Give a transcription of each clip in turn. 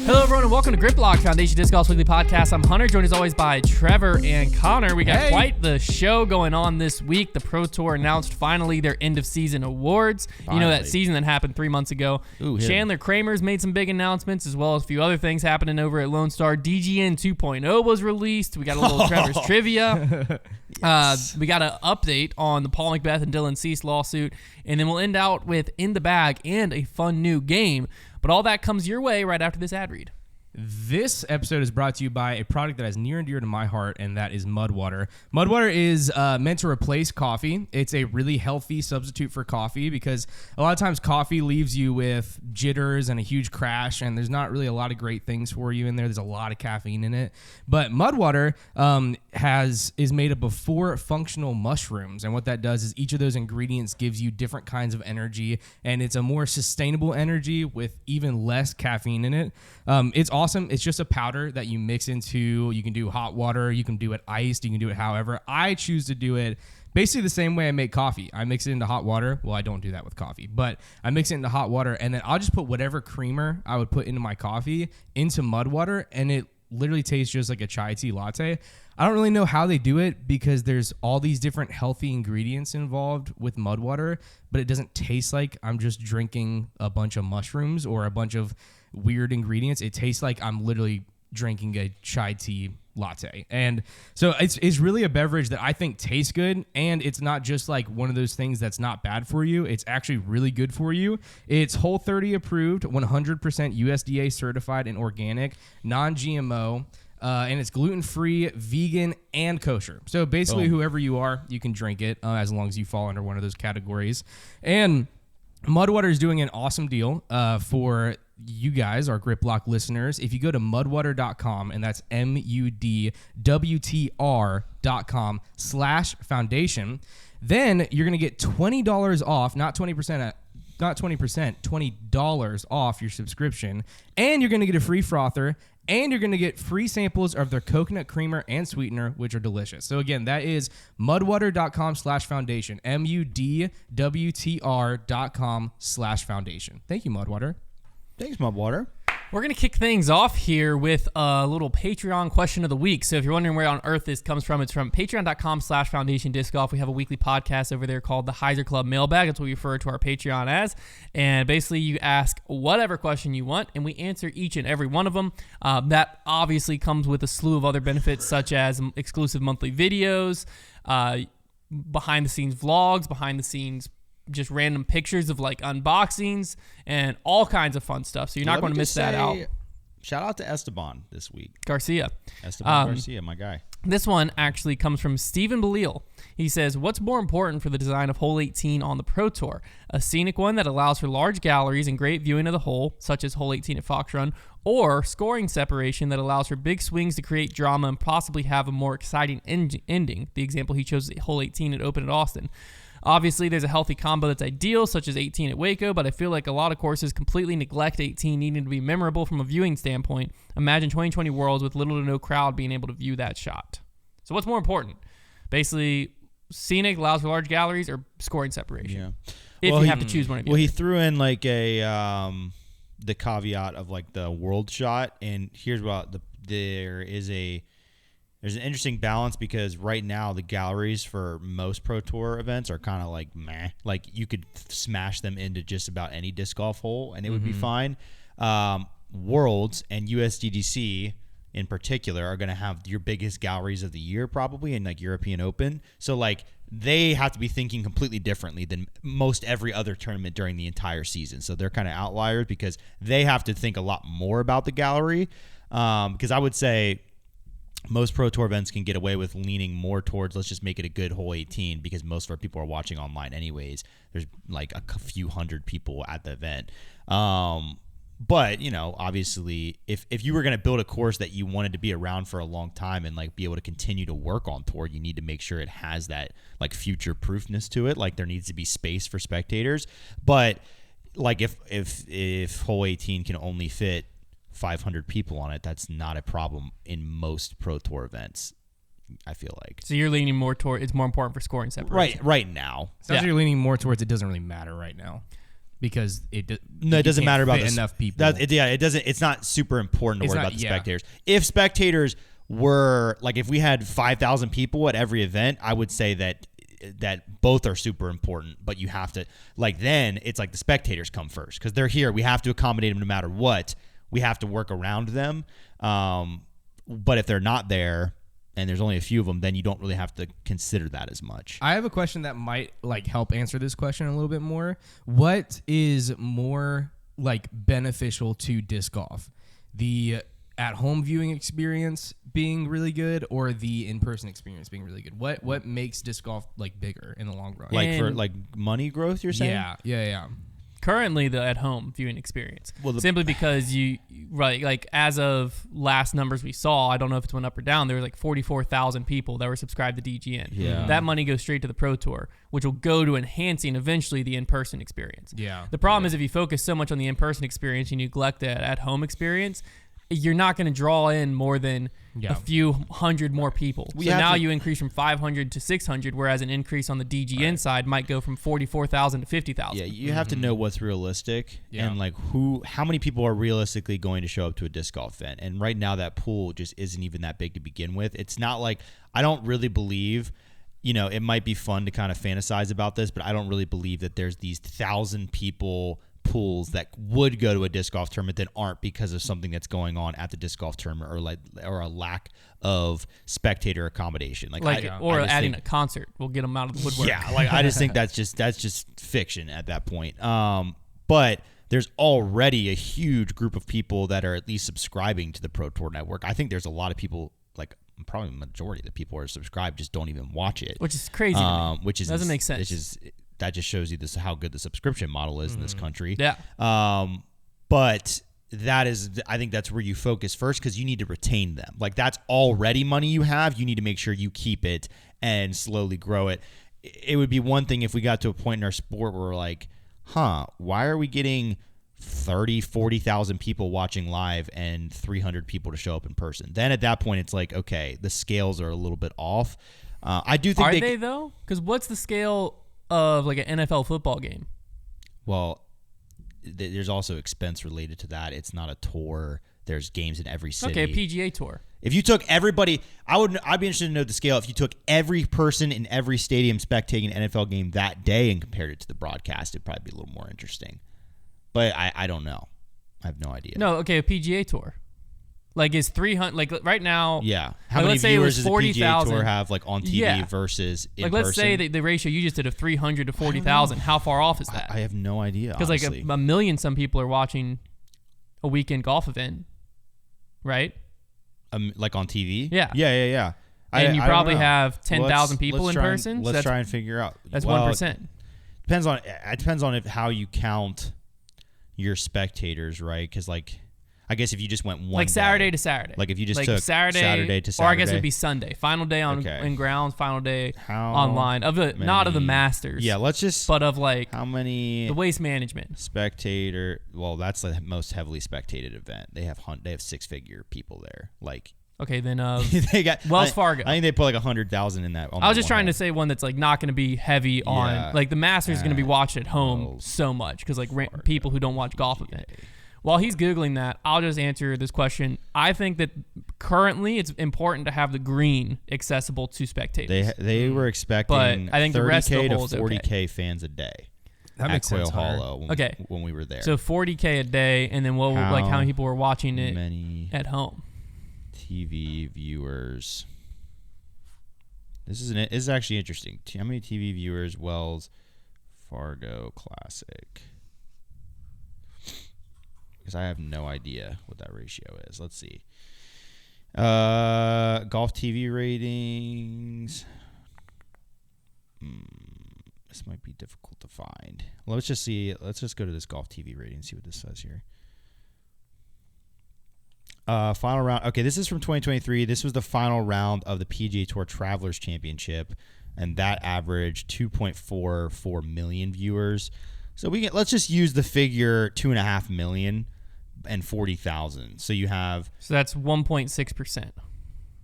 Hello, everyone, and welcome to Grip Block Foundation Disc Golf's weekly podcast. I'm Hunter, joined as always by Trevor and Konner. We got quite the show going on this week. The Pro Tour announced finally their end-of-season awards. You know, that season that happened 3 months ago. Chandler Kramer's made some big announcements, as well as a few other things happening over at Lone Star. DGN 2.0 was released. We got a little Trevor's trivia. We got an update on the Paul McBeth and Dylan Cease lawsuit, and then we'll end out with In the Bag and a fun new game. But all that comes your way right after this ad read. This episode is brought to you by a product that is near and dear to my heart, and that is Mudwater. Mudwater is meant to replace coffee. It's a really healthy substitute for coffee because a lot of times coffee leaves you with jitters and a huge crash, and there's not really a lot of great things for you in there. There's a lot of caffeine in it. But Mudwater is made up of 4 functional mushrooms, and what that does is each of those ingredients gives you different kinds of energy, and it's a more sustainable energy with even less caffeine in it. It's awesome. It's just a powder that you mix into. You can do hot water. You can do it iced. You can do it however. I choose to do it basically the same way I make coffee. I mix it into hot water. Well, I don't do that with coffee, but I mix it into hot water, and then I'll just put whatever creamer I would put into my coffee into Mudwater, and it literally tastes just like a chai tea latte. I don't really know how they do it because there's all these different healthy ingredients involved with Mudwater, but it doesn't taste like I'm just drinking a bunch of mushrooms or a bunch of weird ingredients. It tastes like I'm literally drinking a chai tea latte. And so it's really a beverage that I think tastes good, and it's not just like one of those things that's not bad for you. It's actually really good for you. It's Whole30 approved, 100% USDA certified and organic, non-GMO, and it's gluten-free, vegan, and kosher. So basically, whoever you are, you can drink it as long as you fall under one of those categories. And Mudwater is doing an awesome deal for you guys, our Grip Block listeners. If you go to mudwater.com, and that's mudwtr.com/foundation, then you're going to get $20 off, not 20%, $20 off your subscription, and you're going to get a free frother, and you're going to get free samples of their coconut creamer and sweetener, which are delicious. So again, that is mudwater.com/foundation, mudwtr.com/foundation. Thank you, Mudwater. Thanks, Mudwater. We're going to kick things off here with a little Patreon question of the week. So if you're wondering where on earth this comes from, it's from patreon.com/foundation disc golf. We have a weekly podcast over there called the Heiser Club Mailbag. That's what we refer to our Patreon as. And basically you ask whatever question you want, and we answer each and every one of them. That obviously comes with a slew of other benefits, such as exclusive monthly videos, behind-the-scenes vlogs, behind-the-scenes just random pictures of like unboxings and all kinds of fun stuff. So you're not going to miss that out. Shout out to Esteban this week. Garcia, my guy. This one actually comes from Stephen Belil. He says, what's more important for the design of Hole 18 on the Pro Tour? A scenic one that allows for large galleries and great viewing of the hole, such as Hole 18 at Fox Run, or scoring separation that allows for big swings to create drama and possibly have a more exciting ending? The example he chose is Hole 18 at Open at Austin. Obviously, there's a healthy combo that's ideal, such as 18 at Waco, but I feel like a lot of courses completely neglect 18 needing to be memorable from a viewing standpoint. Imagine 2020 Worlds with little to no crowd being able to view that shot. So what's more important? Basically, scenic allows for large galleries or scoring separation. Yeah. If you have to choose one of you. Well, he threw in like a the caveat of like the world shot, and here's what there's an interesting balance because right now the galleries for most Pro Tour events are kind of like meh. Like you could smash them into just about any disc golf hole and it would be fine. Worlds and USDGC in particular are going to have your biggest galleries of the year probably in like European Open. So like they have to be thinking completely differently than most every other tournament during the entire season. So they're kind of outliers because they have to think a lot more about the gallery. Because I would say most Pro Tour events can get away with leaning more towards let's just make it a good Hole 18 because most of our people are watching online anyways. There's like a few hundred people at the event. But, you know, obviously, if you were going to build a course that you wanted to be around for a long time and, like, be able to continue to work on tour, you need to make sure it has that, like, future-proofness to it. Like, there needs to be space for spectators. But, like, if Hole 18 can only fit 500 people on it, that's not a problem in most Pro Tour events, I feel like. So you're leaning more toward it's more important for scoring separation. Right now. Sounds like you're leaning more towards it doesn't really matter right now. because it doesn't matter about enough people. It doesn't. It's not super important to worry about the spectators. If spectators were like, if we had 5,000 people at every event, I would say that both are super important, but you have to, like, then it's like the spectators come first because they're here. We have to accommodate them no matter what. We have to work around them. But if they're not there and there's only a few of them, then you don't really have to consider that as much. I have a question that might like help answer this question a little bit more. What is more like beneficial to disc golf? The at-home viewing experience being really good, or the in-person experience being really good? What makes disc golf like bigger in the long run? Like for like money growth, you're saying? Yeah. Currently, the at-home viewing experience, simply because like as of last numbers we saw, I don't know if it went up or down. There was like 44,000 people that were subscribed to DGN. Yeah. That money goes straight to the Pro Tour, which will go to enhancing eventually the in-person experience. Yeah. The problem is if you focus so much on the in-person experience and you neglect the at-home experience, you're not going to draw in more than a few hundred more people. So now you increase from 500 to 600, whereas an increase on the DGN side might go from 44,000 to 50,000. Yeah, you have to know what's realistic and like how many people are realistically going to show up to a disc golf event. And right now that pool just isn't even that big to begin with. It's not like, I don't really believe, it might be fun to kind of fantasize about this, but I don't really believe that there's these 1,000 people pools that would go to a disc golf tournament that aren't because of something that's going on at the disc golf tournament, or a lack of spectator accommodation, adding a concert will get them out of the woodwork. Yeah, like I just think that's just fiction at that point. But there's already a huge group of people that are at least subscribing to the Pro Tour Network. I think there's a lot of people, like probably the majority of the people who are subscribed just don't even watch it, which is crazy. Doesn't make sense. That just shows you how good the subscription model is in this country. Yeah. But I think that's where you focus first, because you need to retain them. Like, that's already money you have. You need to make sure you keep it and slowly grow it. It would be one thing if we got to a point in our sport where we're like, why are we getting 30, 40,000 people watching live and 300 people to show up in person? Then at that point, it's like, okay, the scales are a little bit off. I do think they though? Because what's the scale of like an NFL football game? Well, there's also expense related to that. It's not a tour. There's games in every city. Okay, a PGA tour. If you took everybody, I'd be interested to know the scale. If you took every person in every stadium spectating an NFL game that day and compared it to the broadcast, it'd probably be a little more interesting. But I don't know. I have no idea. No, okay, a PGA tour. Like, is 300, like right now. Yeah. How many viewers does a PGA tour have like on TV versus in person? Like, let's say the ratio you just did of 300 to 40,000. How far off is that? I have no idea. Because like a million some people are watching a weekend golf event, right? Like on TV? Yeah. Yeah. And you probably have 10,000 people in person. Let's try and figure out. That's 1%. Depends on how you count your spectators, right? Because like, I guess if you just went one like Saturday day, to Saturday, like if you just like took Saturday to Saturday, or I guess it would be Sunday, final day in grounds, final day online not of the Masters. Yeah, let's just. But of like how many the waste management spectator. Well, that's the most heavily spectated event. They have 6-figure people there. Like, okay, then they got Wells Fargo. I think they put like 100,000 in that. I was just trying to say one that's like not going to be heavy on like the Masters is going to be watched at home so much because like people who don't watch golf event. While he's Googling that, I'll just answer this question. I think that currently it's important to have the green accessible to spectators. They were expecting but I think 30K the rest of the to whole 40K okay. fans a day. That makes sense. Hollow when we were there. So 40K a day, and then how many people were watching it at home? TV viewers. This is actually interesting. How many TV viewers? Wells Fargo Classic. Because I have no idea what that ratio is. Let's see. Golf TV ratings. This might be difficult to find. Let's just see. Let's just go to this golf TV rating and see what this says here. Final round. Okay, this is from 2023. This was the final round of the PGA Tour Travelers Championship, and that averaged 2.44 million viewers. So let's just use the figure 2.5 million and 40,000. So you have. So that's 1.6%.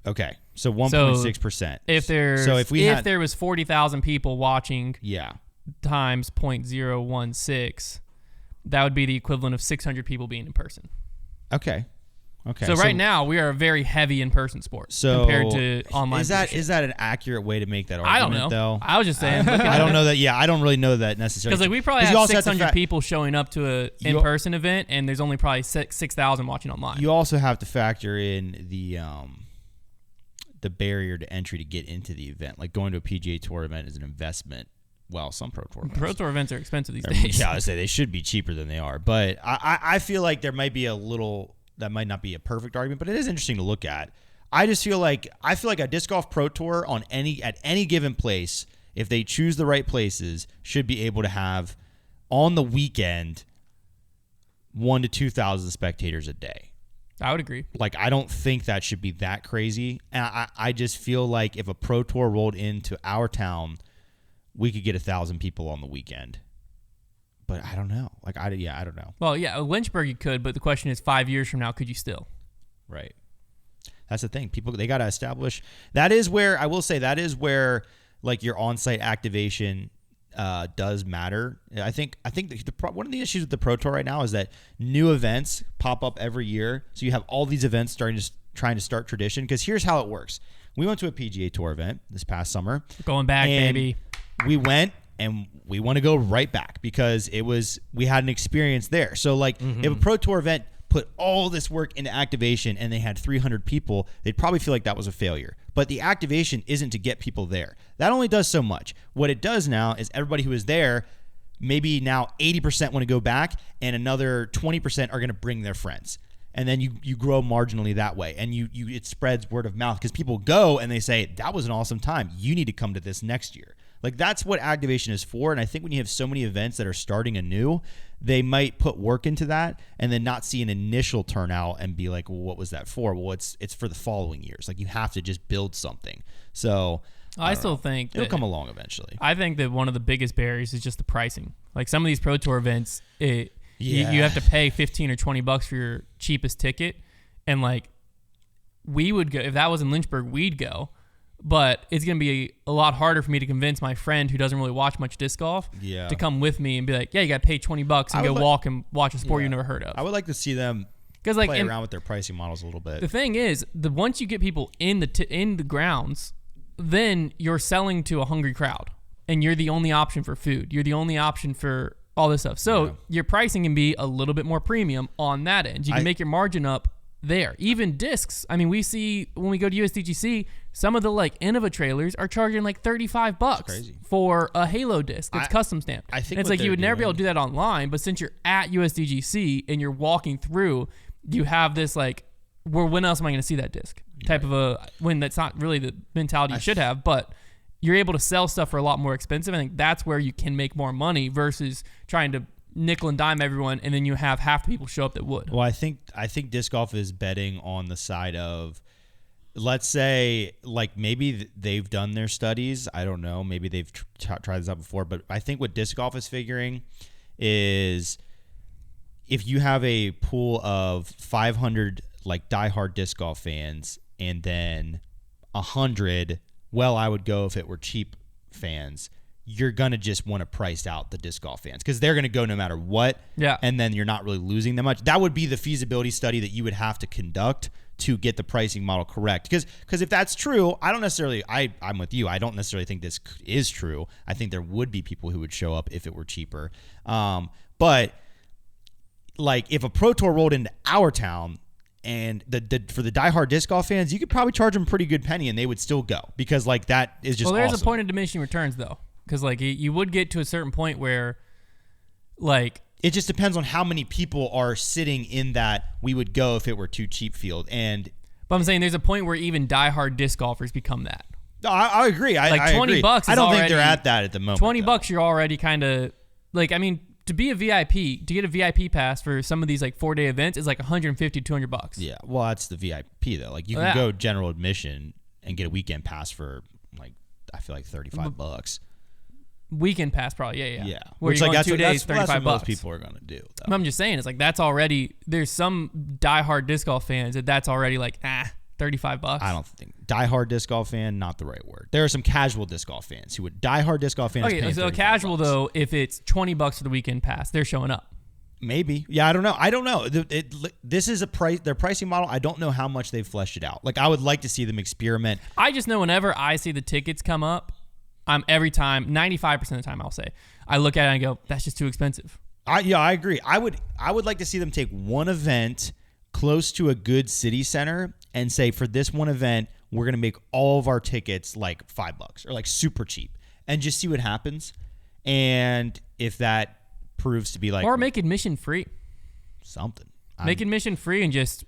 Okay, so 1.6%. If there was 40,000 people watching, times 0.016, that would be the equivalent of 600 people being in person. Okay. So right now we are a very heavy in-person sport compared to online. Is that an accurate way to make that argument? I don't know. Though I was just saying. I don't know that. Yeah, I don't really know that necessarily. Because like we probably have 600 people showing up to a in-person event, and there's only probably 6,000 watching online. You also have to factor in the barrier to entry to get into the event. Like going to a PGA Tour event is an investment. Well, some Pro Tour events are expensive these days. Yeah, I would say they should be cheaper than they are. But I feel like there might be a little. That might not be a perfect argument, but it is interesting to look at. I feel like a disc golf pro tour at any given place, if they choose the right places, should be able to have on the weekend 1,000 to 2,000 spectators a day. I would agree. Like, I don't think that should be that crazy. And I just feel like if a pro tour rolled into our town, we could get 1,000 people on the weekend. But I don't know. I don't know. Well, yeah, Lynchburg you could, but the question is 5 years from now, could you still? Right. That's the thing. People, they got to establish. That is where, I will say, like your on-site activation does matter. I think one of the issues with the Pro Tour right now is that new events pop up every year. So you have all these events trying to start tradition. Because here's how it works. We went to a PGA Tour event this past summer. Going back, baby. We went. And we want to go right back because we had an experience there. So like if a Pro Tour event put all this work into activation and they had 300 people, they'd probably feel like that was a failure. But the activation isn't to get people there. That only does so much. What it does now is everybody who is there, maybe now 80% want to go back and another 20% are going to bring their friends. And then you grow marginally that way. And it spreads word of mouth because people go and they say, that was an awesome time. You need to come to this next year. Like, that's what activation is for. And I think when you have so many events that are starting anew, they might put work into that and then not see an initial turnout and be like, well, what was that for? Well, it's for the following years. Like, you have to just build something. So I still think it'll come along eventually. I think that one of the biggest barriers is just the pricing. Like, some of these Pro Tour events, you have to pay $15 or $20 for your cheapest ticket. And like, we would go, if that was in Lynchburg, we'd go. But it's going to be a lot harder for me to convince my friend who doesn't really watch much disc golf to come with me and be like, yeah, you got to pay $20 and go walk and watch a sport you never heard of. I would like to see them play around with their pricing models a little bit. The thing is, once you get people in the grounds, then you're selling to a hungry crowd. And you're the only option for food. You're the only option for all this stuff. So your pricing can be a little bit more premium on that end. You can make your margin up there. Even discs. I mean, we see when we go to USDGC, some of the like Innova trailers are charging like $35 for a Halo disc that's custom stamped. I think it's like you would never be able to do that online, but since you're at USDGC and you're walking through, you have this like, when else am I going to see that disc type of a when that's not really the mentality you should have, but you're able to sell stuff for a lot more expensive. I think that's where you can make more money versus trying to nickel and dime everyone, and then you have half the people show up that would. Well, I think disc golf is betting on the side of, let's say, like maybe they've done their studies. I don't know. Maybe they've tried this out before, but I think what disc golf is figuring is if you have a pool of 500 like diehard disc golf fans and then 100, well, I would go if it were cheap fans, you're going to just want to price out the disc golf fans because they're going to go no matter what. Yeah. And then you're not really losing that much. That would be the feasibility study that you would have to conduct to get the pricing model correct. Because if that's true, I'm with you. I don't necessarily think this is true. I think there would be people who would show up if it were cheaper. But like if a Pro Tour rolled into our town, and for the diehard disc golf fans, you could probably charge them a pretty good penny and they would still go because like that is just there's awesome. A point of diminishing returns though. Because like you would get to a certain point where like it just depends on how many people are sitting in that we would go if it were too cheap field. But I'm saying there's a point where even diehard disc golfers become that. No, I agree. Like I $20 agree. Is I don't already, think they're at that at the moment. $20 you're already kind of like, I mean, to be a VIP, to get a VIP pass for some of these like 4-day events is like $150, $200. Yeah, well, that's the VIP though. Like you can go general admission and get a weekend pass for like I feel like $35. Weekend pass, probably, yeah. Where Which you're like going 2 days, $35. That's what most people are going to do. But I'm just saying, it's like that's already. There's some diehard disc golf fans that's already like $35. I don't think diehard disc golf fan, not the right word. There are some casual disc golf fans who would diehard disc golf fans. Okay, so casual though, if it's $20 for the weekend pass, they're showing up. Maybe. Yeah, I don't know. This is their pricing model. I don't know how much they've fleshed it out. Like, I would like to see them experiment. I just know whenever I see the tickets come up, every time, 95% of the time I'll say, I look at it and go, that's just too expensive. I agree. I would like to see them take one event close to a good city center and say, for this one event, we're going to make all of our tickets like $5 or like super cheap and just see what happens. And if that proves to be like, or make admission free. Something. Make admission free and just,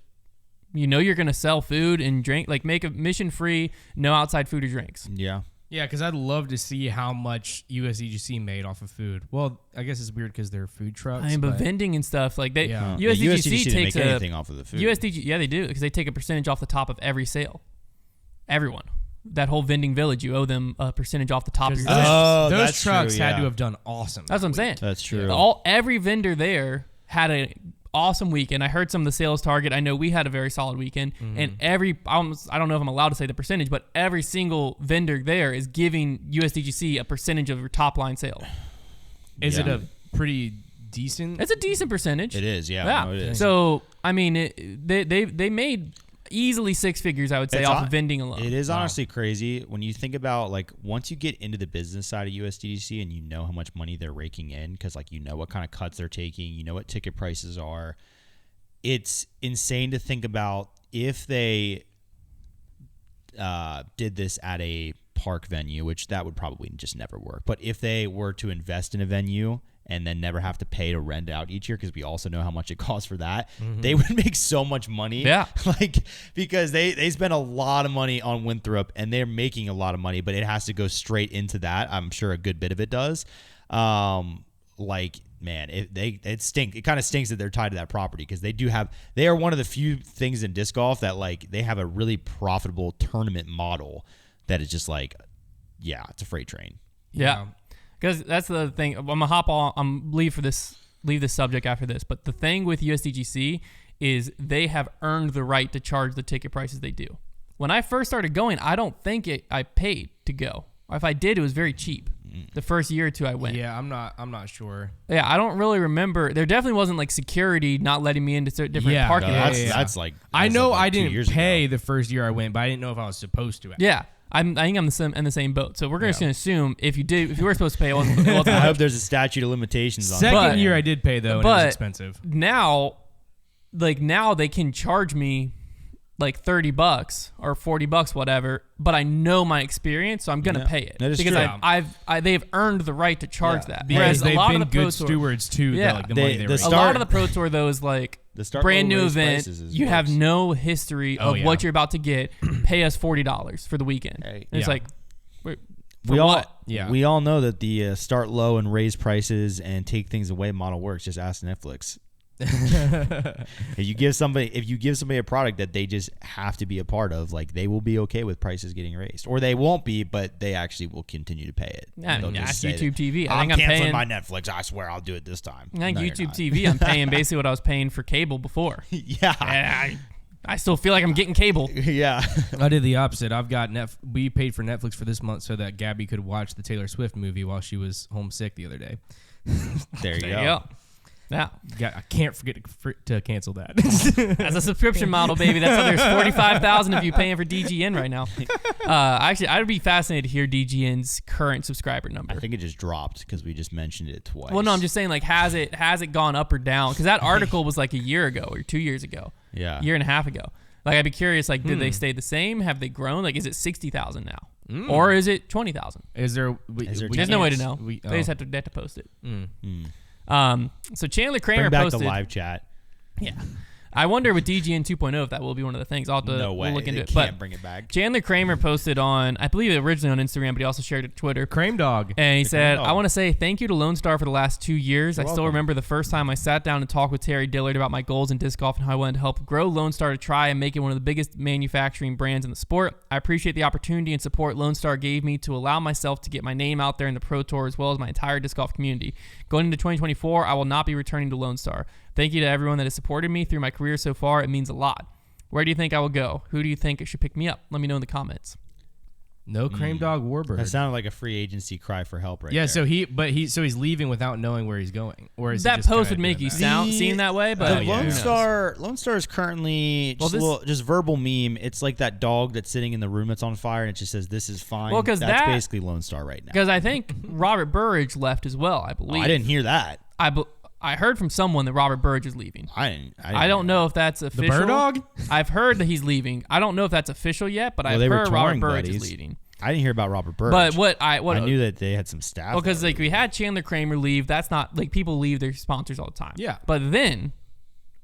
you're going to sell food and drink. Like, make admission free, no outside food or drinks. Yeah. Yeah, because I'd love to see how much USDGC made off of food. Well, I guess it's weird because they're food trucks. But vending and stuff like they. Yeah. USDGC takes make anything off of the food. Yeah, they do because they take a percentage off the top of every sale. Everyone, that whole vending village, you owe them a percentage off the top of your sale. Those that's trucks true, had yeah. to have done awesome. That's what I'm saying. That's true. Every vendor there had an awesome weekend. I heard some of the sales target. I know we had a very solid weekend, and I don't know if I'm allowed to say the percentage, but every single vendor there is giving USDGC a percentage of your top line sale. Is it a pretty decent? It's a decent percentage. It is, yeah. No, it is. So I mean, they made easily six figures, I would say, off of vending alone. It is honestly crazy when you think about, like, once you get into the business side of USDGC and you know how much money they're raking in, because, like, you know what kind of cuts they're taking, you know what ticket prices are. It's insane to think about if they did this at a park venue, which that would probably just never work. But if they were to invest in a venue and then never have to pay to rent out each year, because we also know how much it costs for that, they would make so much money. Yeah. Like, because they spend a lot of money on Winthrop and they're making a lot of money, but it has to go straight into that. I'm sure a good bit of it does. Like, man, it stinks. It kind of stinks that they're tied to that property, because they are one of the few things in disc golf that, like, they have a really profitable tournament model that is just like, yeah, it's a freight train. Yeah. Because that's the thing. I'm gonna hop on. Leave this subject after this. But the thing with USDGC is they have earned the right to charge the ticket prices they do. When I first started going, I don't think I paid to go. If I did, it was very cheap. The first year or two I went. Yeah, I'm not sure. Yeah, I don't really remember. There definitely wasn't like security not letting me into different parking lots. That's like, I know like I didn't pay ago. the first year I went, but I didn't know if I was supposed to. Yeah. I think I'm in the same boat. So we're just going to assume if you were supposed to pay, it wasn't I hope there's a statute of limitations on it. Second year I did pay, though, and it was expensive. Now they can charge me like $30 or $40, whatever, but I know my experience, so I'm going to pay it. That is because true. they've earned the right to charge that. Because Whereas they've a lot been of the Pro good Tour, stewards, too. The money they raise. a lot of the Pro Tour, though, is like brand new event. You have no history of what you're about to get. Pay us $40 for the weekend. And it's like, we all know that the start low and raise prices and take things away model works. Just ask Netflix. If you give somebody a product that they just have to be a part of, like, they will be okay with prices getting raised, or they won't be, but they actually will continue to pay it. Yeah, that's YouTube TV. I'm canceling my Netflix. I swear I'll do it this time. I think YouTube TV, I'm paying basically what I was paying for cable before. Yeah. I still feel like I'm getting cable. Yeah. I did the opposite. We paid for Netflix for this month so that Gabby could watch the Taylor Swift movie while she was homesick the other day. There you go. Yeah. I can't forget to cancel that. As a subscription model, baby, that's how there's 45,000 of you paying for DGN right now. Actually, I'd be fascinated to hear DGN's current subscriber number. I think it just dropped because we just mentioned it twice. Well, no, I'm just saying, like, has it gone up or down? Because that article was like a year ago or 2 years ago. Yeah. A year and a half ago. Like, I'd be curious, like, did they stay the same? Have they grown? Like, is it 60,000 now? Or is it 20,000? There's no way to know. They just have to post it. So Chandler Kramer Bring back posted the live chat. Yeah. I wonder with DGN 2.0 if that will be one of the things. I'll have to No way. we'll look into it. Can't bring it back. Chandler Kramer posted on, I believe originally on Instagram, but he also shared it to Twitter. Crame Dog. And he said, I want to say thank you to Lone Star for the last 2 years. You're I still welcome. remember the first time I sat down and talked with Terry Dillard about my goals in disc golf and how I wanted to help grow Lone Star to try and make it one of the biggest manufacturing brands in the sport. I appreciate the opportunity and support Lone Star gave me to allow myself to get my name out there in the Pro Tour as well as my entire disc golf community. Going into 2024, I will not be returning to Lone Star. Thank you to everyone that has supported me through my career so far. It means a lot. Where do you think I will go? Who do you think should pick me up? Let me know in the comments. No Cream Dog Warbird. That sounded like a free agency cry for help right Yeah, there. so he's leaving without knowing where he's going. Or is he That just post kinda would make doing you that? seem that way, but The yeah, Lone who Star is currently just a little, just verbal meme. It's like that dog that's sitting in the room that's on fire and it just says, "This is fine." Well, 'cause that's that- basically Lone Star right now. because I think Robert Burridge left as well. I Oh, believe. I didn't hear that. I heard from someone that Robert Burridge is leaving. I don't know if that's official. Bird Dog? I've heard that he's leaving. I don't know if that's official yet, but I've they were heard Robert touring Burridge is buddies. leaving. I didn't hear about Robert Burridge. But what I knew that they had some staff. Well, because that like we had Chandler Kramer leave. That's not like people leave their sponsors all the time. Yeah. But then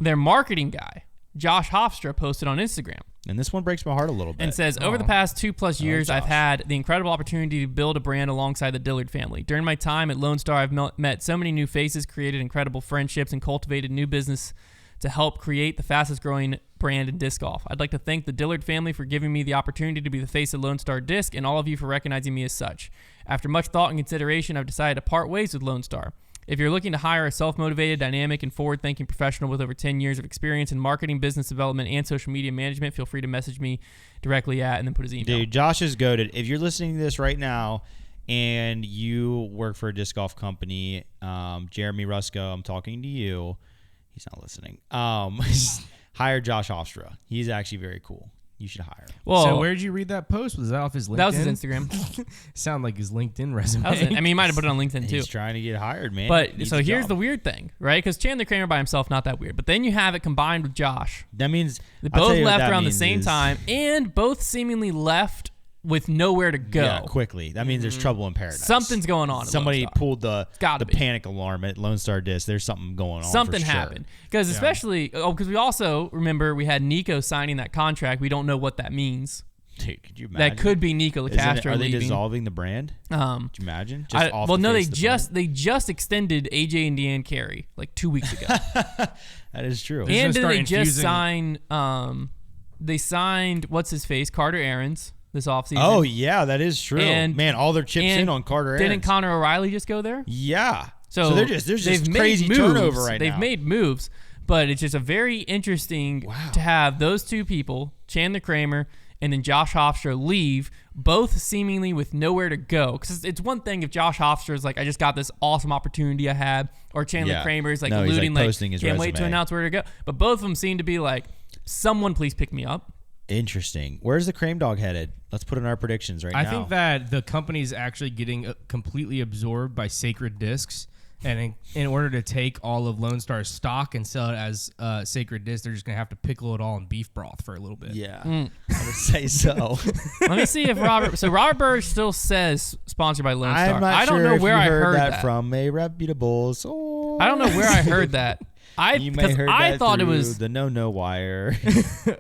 their marketing guy, Josh Hofstra, posted on Instagram and this one breaks my heart a little bit. and says, over the past 2+ years, I've Josh. had the incredible opportunity to build a brand alongside the Dillard family. During my time at Lone Star, I've met so many new faces, created incredible friendships, and cultivated new business to help create the fastest growing brand in disc golf. I'd like to thank the Dillard family for giving me the opportunity to be the face of Lone Star Disc and all of you for recognizing me as such. After much thought and consideration, I've decided to part ways with Lone Star. If you're looking to hire a self-motivated, dynamic, and forward-thinking professional with over 10 years of experience in marketing, business development, and social media management, feel free to message me directly at, and then put his email. Dude, Josh is goated. If you're listening to this right now and you work for a disc golf company, Jeremy Rusko, I'm talking to you. He's not listening. Hire Josh Hofstra. He's actually very cool. You should hire him. Well, So where did you read that post? Was that off his LinkedIn? that was his Instagram. Sound like his LinkedIn resume. That was it. I mean, he might have put it on LinkedIn too. He's trying to get hired, man. But He needs so a here's job. the weird thing, right? Because Chandler Kramer by himself, not that weird. But then you have it combined with Josh. That means They I'll tell both you what left that around the means same is- time, and both seemingly left with nowhere to go. Yeah, quickly. That means there's trouble in paradise. Something's going on. At Somebody Lone Star. pulled the gotta be. panic alarm at Lone Star Disc. There's something going on. Something for sure. happened because especially because we also remember we had Nico signing that contract. We don't know what that means. Dude, could you imagine? That could be Nico Castro Are they leaving. dissolving the brand? Could you imagine? Just off Well, the no, face of the brand? they just extended AJ and Deanne Carey like 2 weeks ago. That is true. He's And gonna did start they just infusing- sign? They signed what's his face, Carter Aarons, this offseason. Oh yeah, that is true. And- Man, all their chips and in on Carter. Didn't Aarons. Connor O'Reilly just go there? Yeah. So they're just there's they've just made crazy moves. turnover right They've now. made moves, but it's just a very interesting to have those two people, Chandler Kramer and then Josh Hofstra, leave, both seemingly with nowhere to go. Because it's one thing if Josh Hofstra is like, I just got this awesome opportunity I had, or Chandler Yeah. Kramer is like No, he's, alluding like, like, posting his can't wait to resume. announce where to go. But both of them seem to be like, someone please pick me up. Interesting. Where's the Cream Dog headed? Let's put in our predictions right now. I think that the company's actually getting completely absorbed by Sacred Discs. And in order to take all of Lone Star's stock and sell it as Sacred Disc, they're just going to have to pickle it all in beef broth for a little bit. Yeah, I would say so. Let me see if Robert Burridge still says sponsored by Lone Star. I'm not I don't sure know if where you I heard that. from a reputable source. I don't know where I heard that. You may heard I that thought it through was the no wire.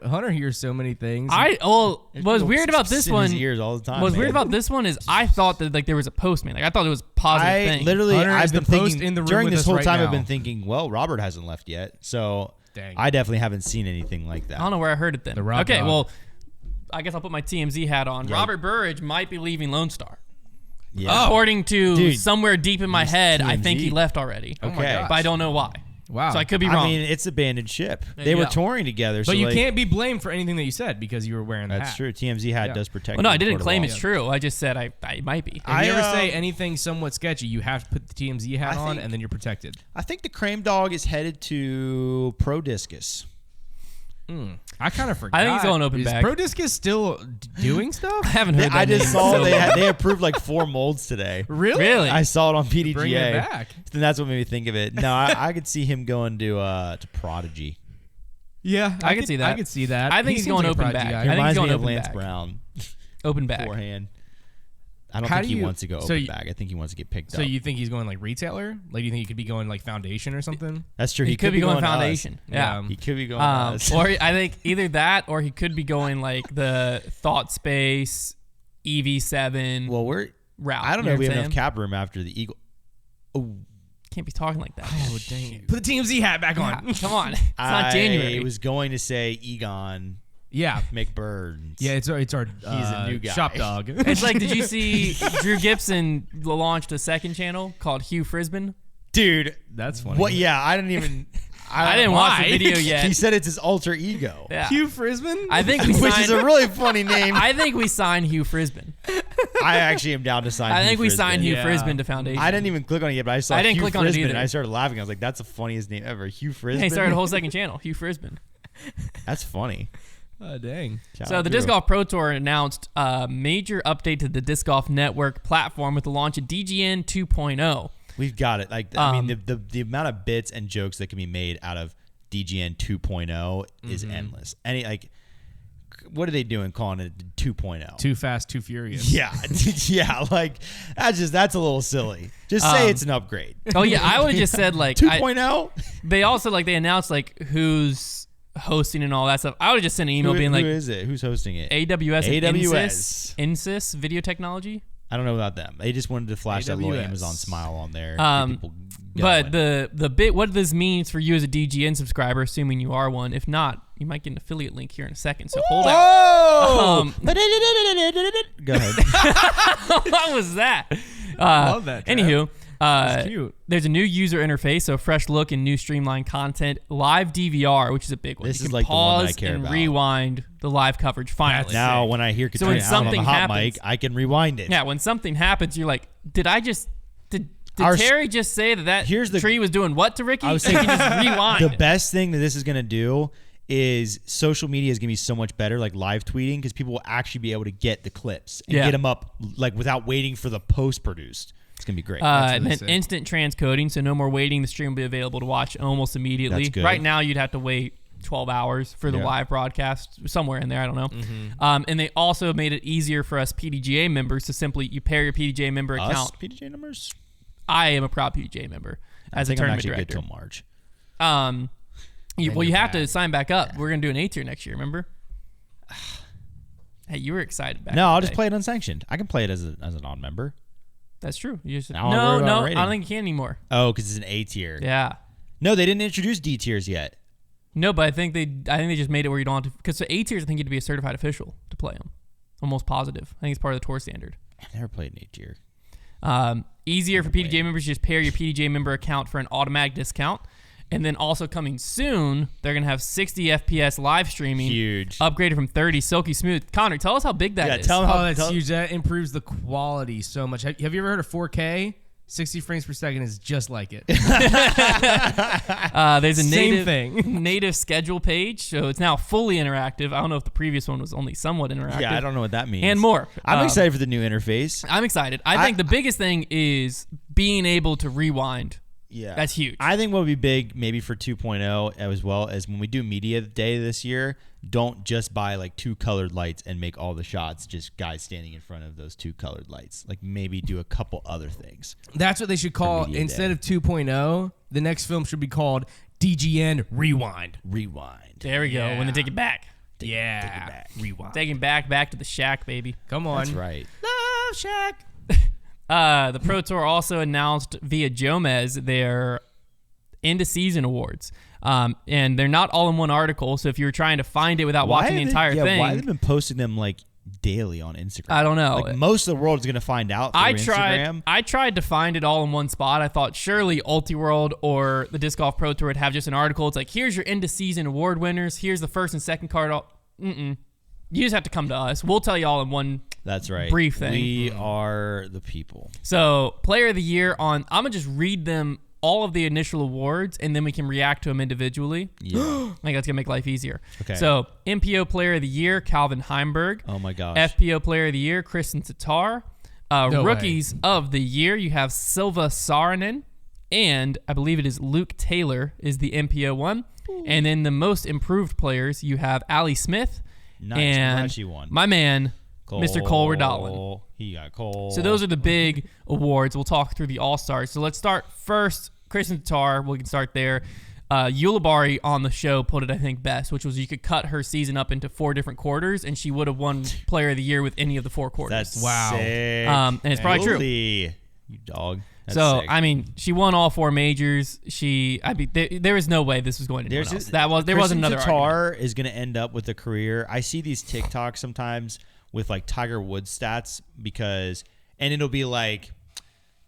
Hunter hears so many things. what was weird about this in one. his ears all the time. What's man. weird about this one is I thought that like there was a postman. Like I thought it was a positive I thing. literally, Hunter I've is been the post thinking in the room during with this us whole right time. now. I've been thinking, well, Robert hasn't left yet, so Dang. I definitely haven't seen anything like that. I don't know where I heard it then. The Rob Okay, Dog. well, I guess I'll put my TMZ hat on. Yeah. Robert Burridge might be leaving Lone Star. Yeah. According to Dude, somewhere deep in my head, I think TMZ. he left already. Oh my Okay. gosh. But I don't know why. Wow. So I could be wrong. I mean, it's abandoned ship. They you were go. touring together, so But you like, can't be blamed for anything that you said because you were wearing the That's hat. true. TMZ hat Yeah. does protect. well, no, you I in didn't court of claim law. it's true. I just said I might be. If you ever say um, anything somewhat sketchy, you have to put the TMZ hat I on, think- and then you're protected. I think the Cream Dog is headed to Pro Discus. I kind of forgot. I think he's going open Is back. Pro Discus still doing stuff? I haven't heard that I just name saw so they approved like 4 molds today. Really? I saw it on PDGA. Bring it back. Then that's what made me think of it. No, I could see him going to Prodigy. Yeah, I could see that. I could see that. I think He he's seems going like a open prodigy back. guy. I He think he's reminds going me of open Lance back. Brown. Open back. Forehand. I don't How think do he you- wants to go so open you- back. I think he wants to get picked So up. you think he's going like retailer? Like, do you think he could be going like foundation or something? That's true. He could be going to us. foundation. Yeah. He could be going to us. Or I think either that or he could be going like the Thought Space EV7 Well, route. I don't You know if we what have I'm enough cap room after the Eagle. Oh, Can't be talking like that. Oh dang! Put the TMZ hat back on. Yeah, come on. It's not January. I was going to say Egon Yeah, McBurns. yeah. It's our a new guy. shop dog. It's like, did you see Drew Gibson launched a second channel called Hugh Frisbin? Dude. That's funny. What? Yeah, I didn't even. I didn't watch the video yet. He said it's his alter ego. Yeah. Hugh Frisbin? I think we Which signed, is a really funny name. I think we signed Hugh Frisbin. I actually am down to sign I think Hugh we Frisbin. signed Hugh Yeah. Frisbin to Foundation. I didn't even click on it yet, but I saw I didn't Hugh click on it Frisbin, either. and I started laughing. I was like, that's the funniest name ever. Hugh Frisbin. He started a whole second channel, Hugh Frisbin. That's funny. Oh, dang. Shout So out the Drew. Disc Golf Pro Tour announced a major update to the Disc Golf Network platform with the launch of DGN 2.0. We've got it. Like, I mean, the amount of bits and jokes that can be made out of DGN 2.0 is endless. What are they doing calling it 2.0? Too fast, too furious. Yeah, yeah. Like that's a little silly. Just say it's an upgrade. Oh yeah, I would have just said like 2.0. they also they announced like who's hosting and all that stuff. I would have just sent an email being like, who is it? Who's hosting it? AWS and AWS. Insys Video Technology. I don't know about them. They just wanted to flash that little AWS. Amazon smile on there. But the bit what this means for you as a DGN subscriber, assuming you are one. If not, you might get an affiliate link here in a second. So hold out. Oh! Go ahead. What was that? Love that, Trev. Anywho, That's cute. there's a new user interface, so fresh look and new streamlined content. Live DVR, which is a big one. This you is can like the one that I pause care and about. rewind the live coverage finally. Now, when I hear So when Katrina Allen on the something hot happens- mic, I can rewind it. Yeah, when something happens, you're like, did Our- Terry just say that Here's the- tree was doing what to Ricky? I was You can thinking just rewind. the best thing that this is going to do is social media is going to be so much better, like live tweeting, because people will actually be able to get the clips and Yeah. get them up like without waiting for the post produced. It's going to be great. And really then sick. instant transcoding, so no more waiting. The stream will be available to watch almost immediately. That's good. Right now, you'd have to wait 12 hours for the Yeah. live broadcast, somewhere in there, I don't know. And they also made it easier for us PDGA members to simply, you pair your PDGA member Us account. PDJ numbers? I am a proud PDGA member as I a think I'm tournament actually director. good till March. You you're have to bad. sign back up. We're going to do an A tier next year, remember? Hey, you were excited back No, in I'll the just day. play it unsanctioned. I can play it as a non-member. That's true. You just, Now I'll worry about I rating. don't think you can anymore. Oh, because it's an A tier. Yeah. No, they didn't introduce D tiers yet. No, but I think they just made it where you don't have to, because the A tiers I think you have to be a certified official to play them. Almost positive. I think it's part of the tour standard. I've never played an A tier. Easier for PDJ members, just pair your PDJ member account for an automatic discount. And then also coming soon, they're going to have 60 FPS live streaming. Huge. Upgraded from 30, silky smooth. Konner, tell us how big that is. tell 'em how- Oh, that's tell- huge. That improves the quality so much. Have you ever heard of 4K? 60 frames per second is just like it. There's a Same thing. native schedule page, so it's now fully interactive. I don't know if the previous one was only somewhat interactive. Yeah, I don't know what that means. And more. I'm excited for the new interface. I'm excited. I think the biggest thing is being able to rewind. Yeah. That's huge. I think what would be big maybe for 2.0 as well as when we do media day this year, don't just buy like 2 colored lights and make all the shots just guys standing in front of those 2 colored lights. Like maybe do a couple other things. That's what they should call, media instead day. of 2.0, the next film should be called DGN Rewind. Rewind. There we go. When they take it back. Yeah. Take it back. Rewind. Taking back to the shack, baby. Come on. That's right. Love Shack. The Pro Tour also announced via Jomez their end of season awards. And they're not all in one article, so if you were trying to find it without watching the entire thing, Why have they been posting them like daily on Instagram? I don't know. Like most of the world is going to find out through Instagram. I tried to find it all in one spot. I thought surely Ultiworld or the Disc Golf Pro Tour would have just an article. It's like, here's your end of season award winners. Here's the first and second card. You just have to come to us. We'll tell you all in one. That's right. Brief thing. We are the people. So, Player of the Year I'm going to just read them all of the initial awards, and then we can react to them individually. Yeah. I think that's going to make life easier. Okay. So, MPO Player of the Year, Calvin Heimberg. Oh my gosh. FPO Player of the Year, Kristen Tatar. No Rookies of the Year, you have Silva Saarinen, and I believe it is Luke Taylor is the MPO one. And then the most improved players, you have Ali Smith Nice. I'm and glad she won. my man, Mr. Cole Redallen. He got Cole. So those are the big awards. We'll talk through the All-Stars. So let's start first. Kristen Tatar, we can start there. Ulibarri on the show put it, I think, best, which was you could cut her season up into 4 different quarters, and she would have won Player of the Year with any of the 4 quarters. That's Wow. sick. And it's probably true. Holy, you dog. That's So sick. I mean, she won all 4 majors. There was no way this was going to anyone else. There was another argument. Tatar is going to end up with a career. I see these TikToks sometimes with like Tiger Woods stats and it'll be like,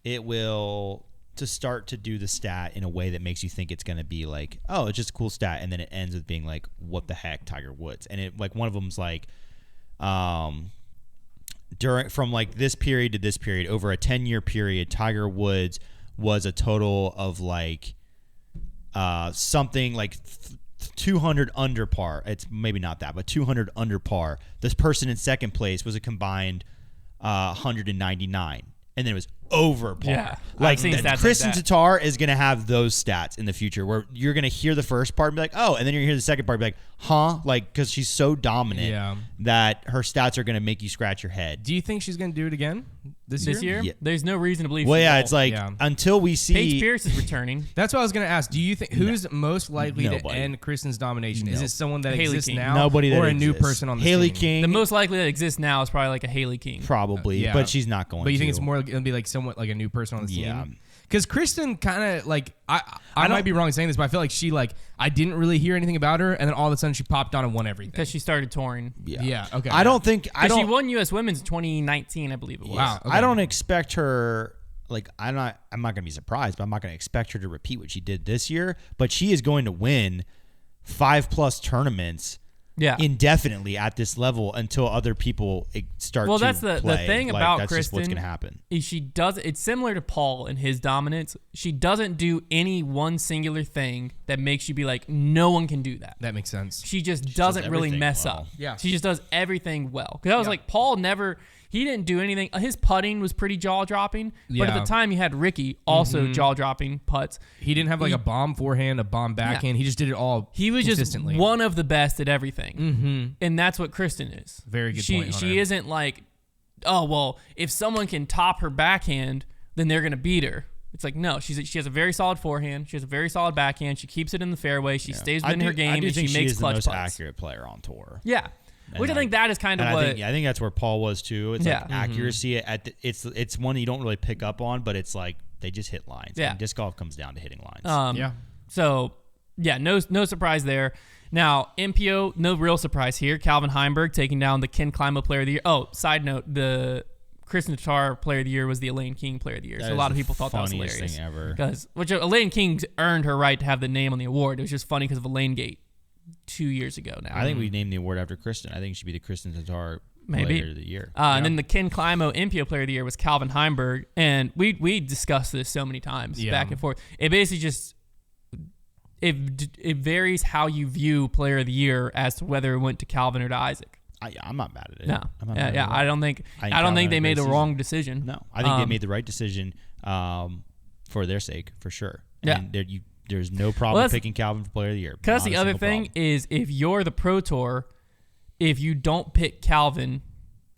it will to start to do the stat in a way that makes you think it's going to be like, oh, it's just a cool stat, and then it ends with being like, what the heck, Tiger Woods? And it like one of them's like, from like this period to this period, over a 10-year period, Tiger Woods was a total of like something like 200 under par. It's maybe not that, but 200 under par. This person in second place was a combined 199, and then it was over par. Yeah, like I've seen stats Kristen like that. Tatar is going to have those stats in the future where you're going to hear the first part and be like, oh, and then you're going to hear the second part and be like, huh? Like, because she's so dominant that her stats are going to make you scratch your head. Do you think she's going to do it again this year? Yeah. There's no reason to believe Well, she yeah, won't. it's like until we see Paige Pierce is returning. That's what I was going to ask. Do you think who's most likely to Nobody. end Kristen's domination? Is it someone that Haley exists King. now, nobody that or a exists. new person on the Haley scene? King, The most likely that exists now is probably like a Haley King. probably, but she's not going. But you think to. it's more going to be like somewhat like a new person on the Yeah. scene? Because Kristen kind of like I might be wrong in saying this, but I feel like she like I didn't really hear anything about her, and then all of a sudden she popped on and won everything. Because she started touring. Yeah. Okay. I don't think She won U.S. Women's in 2019, I believe it was. Wow. Okay. I don't expect her. Like I'm not going to be surprised, but I'm not going to expect her to repeat what she did this year. But she is going to win 5+ tournaments Yeah. indefinitely at this level until other people start. Well, to that's the play. thing Like, about that's Kristen. just what's going to happen. Is she does it's similar to Paul in his dominance. She doesn't do any one singular thing that makes you be like, no one can do that. That makes sense. She just doesn't really everything mess well. up. Yeah. She just does everything well. Because I was like, Paul he didn't do anything. His putting was pretty jaw-dropping. But at Yeah. the time, you had Ricky, also jaw-dropping putts. He didn't have like a bomb forehand, a bomb backhand. He just did it all. He was just consistently. one of the best at everything. And that's what Kristen is. Very good She point, Hunter. isn't like, oh, well, if someone can top her backhand, then they're going to beat her. It's like, no, she has a very solid forehand. She has a very solid backhand. She keeps it in the fairway. She stays within her game, I do and think she makes is clutch the most putts. accurate player on tour. Yeah. Which I think that is kind of And what... I think that's where Paul was too. It's like Yeah. accuracy it's one you don't really pick up on, but it's like they just hit lines. Yeah. And disc golf comes down to hitting lines. Yeah. So, yeah, no surprise there. Now, MPO, no real surprise here. Calvin Heimberg taking down the Ken Climo Player of the Year. Oh, side note, the Kristen Tatar Player of the Year was the Elaine King Player of the Year. That So a is lot of the people thought that was funniest hilarious. thing ever. Which Elaine King earned her right to have the name on the award. It was just funny because of Elaine Gate 2 years ago now. I think we named the award after Kristen. I think it should be the Kristen Tatar Maybe. Player of the Year. And then the Ken Climo MPO Player of the Year was Calvin Heimberg. And we discussed this so many times back and forth. It basically just... It varies how you view Player of the Year as to whether it went to Calvin or to Isaac. I'm not mad at it. No, I'm not mad at it. I don't think Calvin they had a made great the season. wrong decision. No, I think they made the right decision for their sake, for sure. Yeah. And there's no problem picking Calvin for Player of the Year. Because Not the a other single thing problem. is, if you're the Pro Tour, if you don't pick Calvin,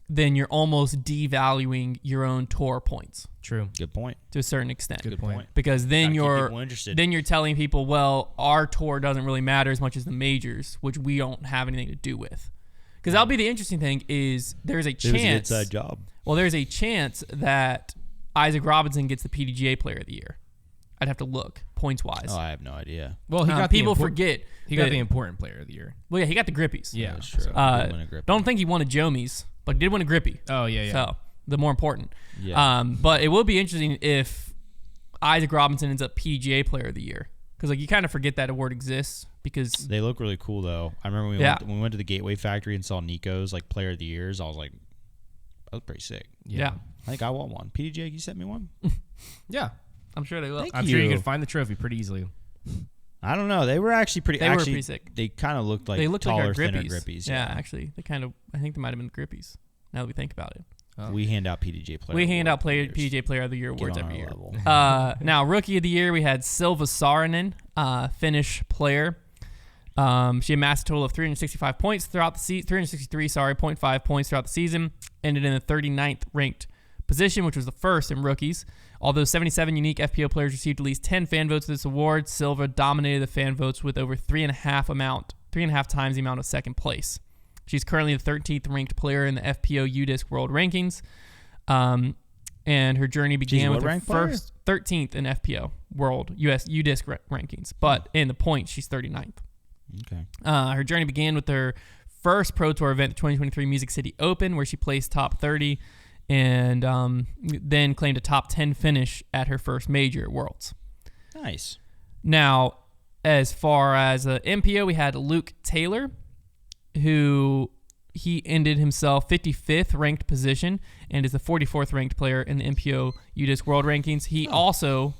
then you're almost devaluing your own tour points True. Good point. to a certain extent. Good point. Because then Gotta keep people interested. you're telling people, well, our tour doesn't really matter as much as the majors, which we don't have anything to do with. Because that'll be the interesting thing is there's a It was an chance. inside job. Well, there's a chance that Isaac Robinson gets the PDGA Player of the Year. I'd have to look points wise. Oh, I have no idea. Well, he got people the forget He got that- the important Player of the Year. Well, yeah, he got the grippies. Yeah, That's true. so- He did win a grip. Don't think he won a Jomies, but he did win a grippy. Oh yeah. So the more important. Yeah. But it will be interesting if Isaac Robinson ends up PDGA Player of the Year, because like you kind of forget that award exists because They look really cool though. I remember when we went to the Gateway Factory and saw Nico's like Player of the Years. I was like, that was pretty sick. yeah, I think I want one. PDJ, can you sent me one? Yeah. I'm sure they will. Thank I'm sure you you. can find the trophy pretty easily. I don't know. They were actually pretty. They were actually, pretty sick. They kind of looked like They looked taller, like our thinner grippies. grippies. Yeah, actually, I think they might have been the grippies. Now that we think about it, We hand out PDJ player. we hand out awards. PDGA Player of the Year Get awards on every our year. level. Now, Rookie of the Year, we had Silva Saarinen, Finnish player. She amassed a total of 365 points throughout the season. 0.5 points throughout the season. Ended in the 39th ranked position, which was the first in rookies. Although 77 unique FPO players received at least 10 fan votes for this award, Silva dominated the fan votes with over 3.5 times the amount of second place. She's currently the 13th ranked player in the FPO UDisc World Rankings. And her journey began with her first 13th in FPO World US UDisc rankings. But in the points, she's 39th. Okay. Her journey began with her first Pro Tour event, the 2023 Music City Open, where she placed top 30 and then claimed a top 10 finish at her first major at Worlds. Nice. Now, as far as MPO, we had Luke Taylor, who he ended himself 55th ranked position and is the 44th ranked player in the MPO UDisc World Rankings. He also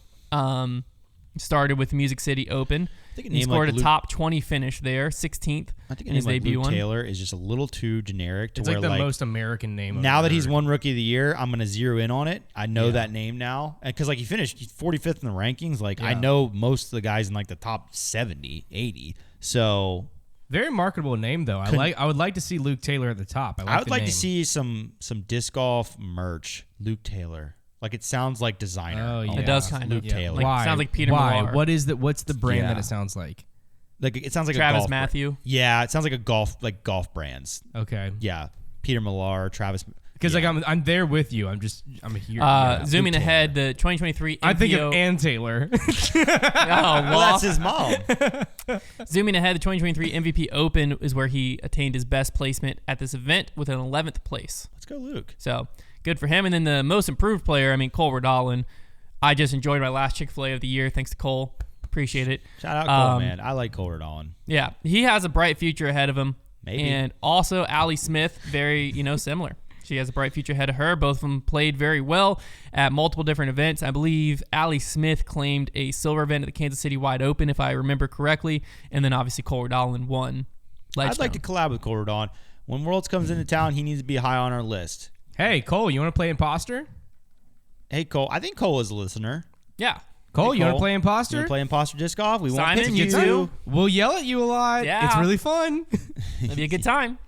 started with the Music City Open. He scored a top 20 finish there, 16th in his debut one. Taylor is just a little too generic to It's where like the most American name. Now that he's won Rookie of the Year, I'm going to zero in on it. I know that name now. Because he finished 45th in the rankings. I know most of the guys in the top 70, 80. So very marketable name though. I would like to see Luke Taylor at the top. I would like to see some disc golf merch. Luke Taylor. It sounds like designer. Oh, yeah. It does kind of. Luke Taylor. Why? Sounds like Peter Why? Millar. What's the brand that it sounds like? It sounds like Travis a golf Matthew. Brand. Yeah, it sounds like a golf brands. Okay. Yeah, Peter Millar, Travis. Because I'm there with you. I'm here. Zooming ahead, the 2023 MPO. I think of Ann Taylor. Well, that's his mom. Zooming ahead, the 2023 MVP Open is where he attained his best placement at this event with an 11th place. Let's go, Luke. So good for him. And then the most improved player, Cole Rodolin. I just enjoyed my last Chick-fil-A of the year. Thanks to Cole. Appreciate it. Shout out Cole, man. I like Cole Rodolin. Yeah, he has a bright future ahead of him. Maybe. And also Allie Smith, very, similar. She has a bright future ahead of her. Both of them played very well at multiple different events. I believe Allie Smith claimed a silver event at the Kansas City Wide Open, if I remember correctly. And then obviously Cole Rodolin won. I'd like to collab with Cole Rodolin. When Worlds comes into town, he needs to be high on our list. Hey, Cole, you want to play Imposter? Hey, Cole. I think Cole is a listener. Yeah. Cole, hey, you want to play Imposter? You want to play Imposter Disc Golf? We want Simon, to you too. We'll yell at you a lot. Yeah. It's really fun. It'll be a good time.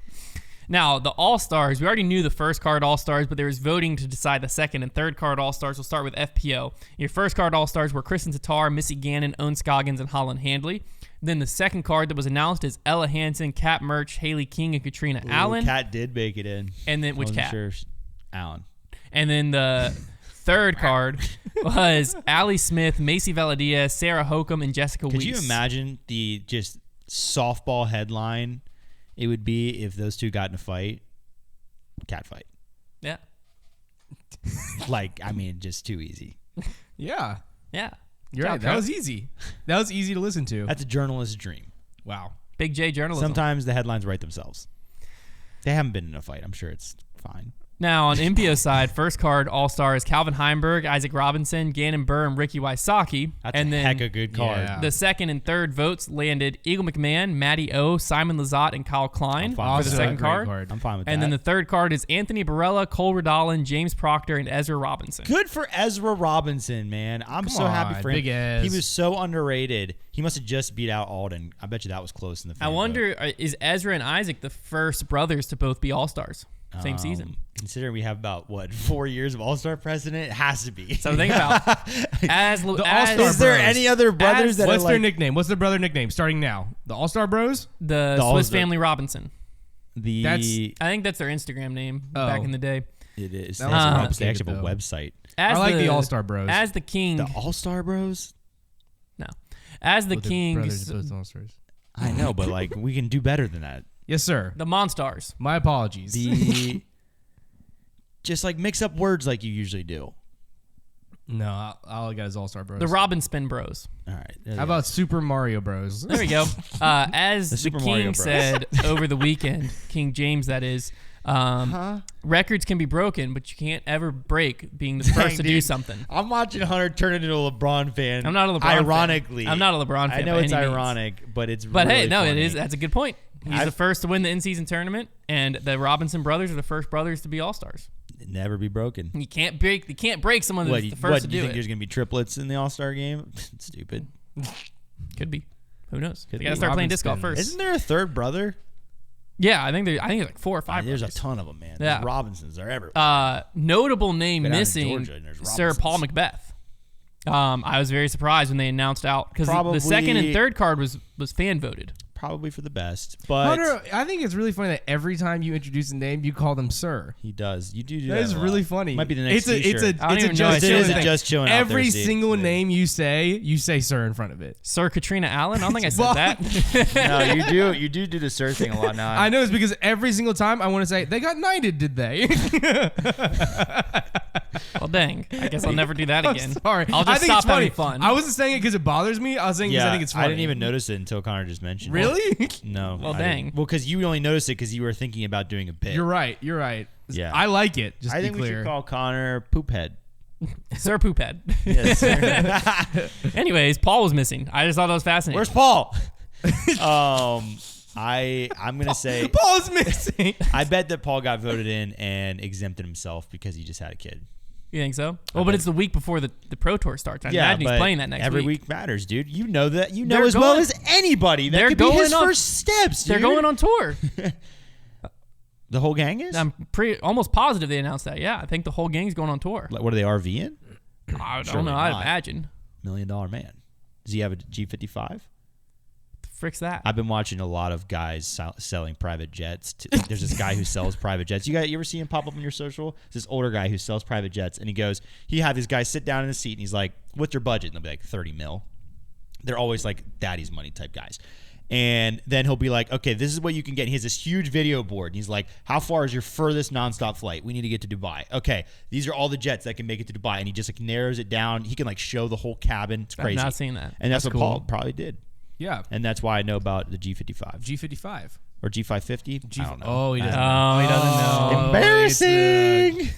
Now, the All-Stars, we already knew the first card All-Stars, but there was voting to decide the second and third card All-Stars. We'll start with FPO. Your first card All-Stars were Kristen Tatar, Missy Gannon, Owen Scoggins, and Holland Handley. Then the second card that was announced is Ella Hansen, Kat Merch, Haley King, and Katrina Allen. Kat did make it in. And then which Kat? Sure. Allen. And then the third card was Allie Smith, Macy Valadiaz, Sarah Hokum, and Jessica Weiss. Could you imagine the just softball headline it would be if those two got in a fight? Cat fight. Yeah. Just too easy. Yeah. Yeah. You're right. That was easy. That was easy to listen to. That's a journalist's dream. Wow. Big J journalism. Sometimes the headlines write themselves. They haven't been in a fight. I'm sure it's fine. Now, on MPO side, first card All-Star is Calvin Heimberg, Isaac Robinson, Gannon Burr, and Ricky Wysocki. That's and a heck of a good card. Yeah. The second and third votes landed Eagle McMahon, Matty O, Simon Lizotte, and Kyle Klein for the second card. I'm fine with that. And then the third card is Anthony Barella, Cole Rodolin, James Proctor, and Ezra Robinson. Good for Ezra Robinson, man. I'm so happy for him. Big Ez. He was so underrated. He must have just beat out Alden. I bet you that was close in the I wonder, is Ezra and Isaac the first brothers to both be All-Stars? Same season. Considering we have about 4 years of All-Star precedent, it has to be. So think about Is there any other brothers What's their nickname? What's their brother nickname? Starting now, the All-Star Bros. The Swiss Family Robinson. I think that's their Instagram name back in the day. It is. They was actually have a website. I like the All-Star Bros. As the king. The All-Star Bros. No, as the king. Brothers opposed to All-Stars. I know, but we can do better than that. Yes, sir. The Monstars. My apologies. Just mix up words like you usually do. No, all I got is All-Star Bros. The Robin Spin Bros. All right. How about Super Mario Bros? There we go. As the Super Mario king Bros. said over the weekend, King James, that is, records can be broken, but you can't ever break being the first to do something. I'm watching Hunter turn into a LeBron fan. I'm not a LeBron Ironically. fan. I'm not a LeBron fan. I know by it's any means. ironic, but it's But really hey, no, funny. it is. That's a good point. He's the first to win the in-season tournament, and the Robinson brothers are the first brothers to be All-Stars. It'd never be broken. You can't break someone who's the first to do you do think it. there's going to be triplets in the All-Star game? Stupid. Could be. Who knows? Could They got to be. start playing Robin disc golf Spin. first. Isn't there a third brother? Yeah, I think there's like 4 or 5. There's a brothers. ton of them, man. Yeah. There's Robinsons are everywhere. Notable name Go down to missing, Georgia and there's Sir Paul Robinsons. Macbeth. I was very surprised when they announced out because the second and third card was fan voted. probably for the best. But Hunter, I think it's really funny that every time you introduce a name, you call them sir. he does. You do that. That is a lot. really funny. Might be the next t-shirt. I don't even know just it chilling is a thing. just chilling out there, Every Steve. single name you say sir in front of it. Sir Katrina Allen? I don't think I said that. No, you do the sir thing a lot now. I know it's because every single time I want to say, they got knighted, did they? Well, dang. I guess I'll never do that again. I'm sorry. I'll I just think stop it's funny. having fun. I wasn't saying it because it bothers me. I was saying because I think it's funny. I didn't even notice it until Konner just mentioned it. Really? No. Well, I dang. didn't. Well, because you only noticed it because you were thinking about doing a bit. You're right. Yeah. I like it. Just I to think be we clear. should call Konner Poophead. Sir Poophead. Yes, sir. Anyways, Paul was missing. I just thought that was fascinating. Where's Paul? I'm gonna say Paul's missing. I bet that Paul got voted in and exempted himself because he just had a kid. You think so? Well, but it's the week before the Pro Tour starts. I imagine he's but playing that next every week. week matters, dude. You know that. You know They're as well going- as anybody. That they're could be his going on- first steps, dude. They're going on tour. The whole gang is? I'm almost positive they announced that. Yeah, I think the whole gang's going on tour. What are they RVing? I don't Surely know. I'd not. imagine. $1 Million Man. Does he have a G55? The frick's that? I've been watching a lot of guys selling private jets. There's this guy who sells private jets. You ever see him pop up on your social? It's this older guy who sells private jets, and he had these guys sit down in the seat, and he's like, "What's your budget?" And they'll be like, 30 mil. They're always like daddy's money type guys. And then he'll be like, "Okay, this is what you can get." And he has this huge video board, and he's like, "How far is your furthest nonstop flight? We need to get to Dubai." Okay, these are all the jets that can make it to Dubai, and he just like narrows it down. He can like show the whole cabin. It's crazy. I've not seen that. And that's what cool. Paul probably did. Yeah. And that's why I know about the G55 G55. or G550. I don't know. Oh, he doesn't. Oh, He doesn't know. Embarrassing.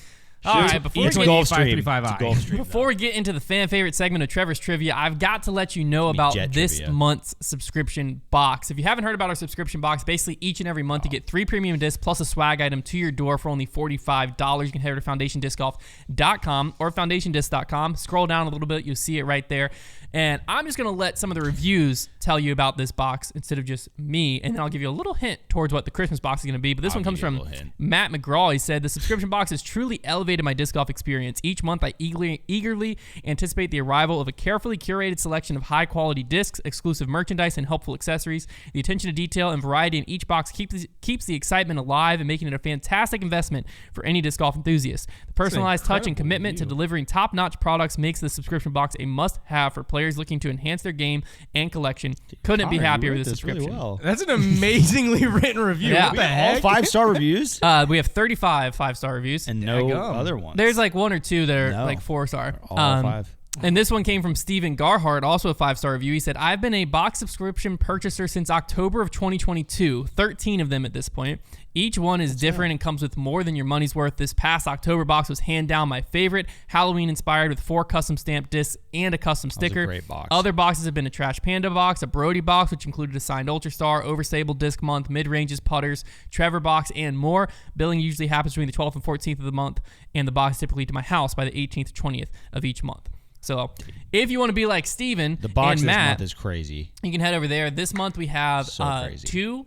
All right, before we It's get- Gulfstream. 535i. It's a Gulfstream. Before we get into the fan favorite segment of Trevor's Trivia, I've got to let you know about jet this trivia. month's subscription box. If you haven't heard about our subscription box, basically each and every month you get 3 premium discs plus a swag item to your door for only $45. You can head over to foundationdiscgolf.com or foundationdisc.com. Scroll down a little bit, you'll see it right there. And I'm just going to let some of the reviews tell you about this box instead of just me, and then I'll give you a little hint towards what the Christmas box is going to be. But this one comes from Matt McGraw. He said, "The subscription box has truly elevated my disc golf experience. Each month, I eagerly anticipate the arrival of a carefully curated selection of high-quality discs, exclusive merchandise, and helpful accessories. The attention to detail and variety in each box keeps the excitement alive and making it a fantastic investment for any disc golf enthusiast. The personalized touch and commitment to delivering top-notch products makes the subscription box a must-have for players looking to enhance their game and collection. Couldn't be Konner, happier you with wrote this subscription." Really well. That's an amazingly written review. Yeah. What the All heck? 5-star reviews We have 35 5-star reviews. and no Daggum. other ones. There's like 1 or 2 that are No. like 4-star. all 5. And this one came from Steven Garhart, also a 5-star review. He said, "I've been a box subscription purchaser since October of 2022, 13 of them at this point. Each one is different and comes with more than your money's worth. This past October box was hand down my favorite, Halloween inspired with 4 custom stamped discs and a custom sticker. great box. Other boxes have been a Trash Panda box, a Brody box, which included a signed Ultra Star, Overstable Disc Month, Mid-Ranges, Putters, Trevor box, and more. Billing usually happens between the 12th and 14th of the month, and the box typically to my house by the 18th to 20th of each month." So if you want to be like Steven The box and this Matt, month is crazy. you can head over there. This month we have So crazy. 2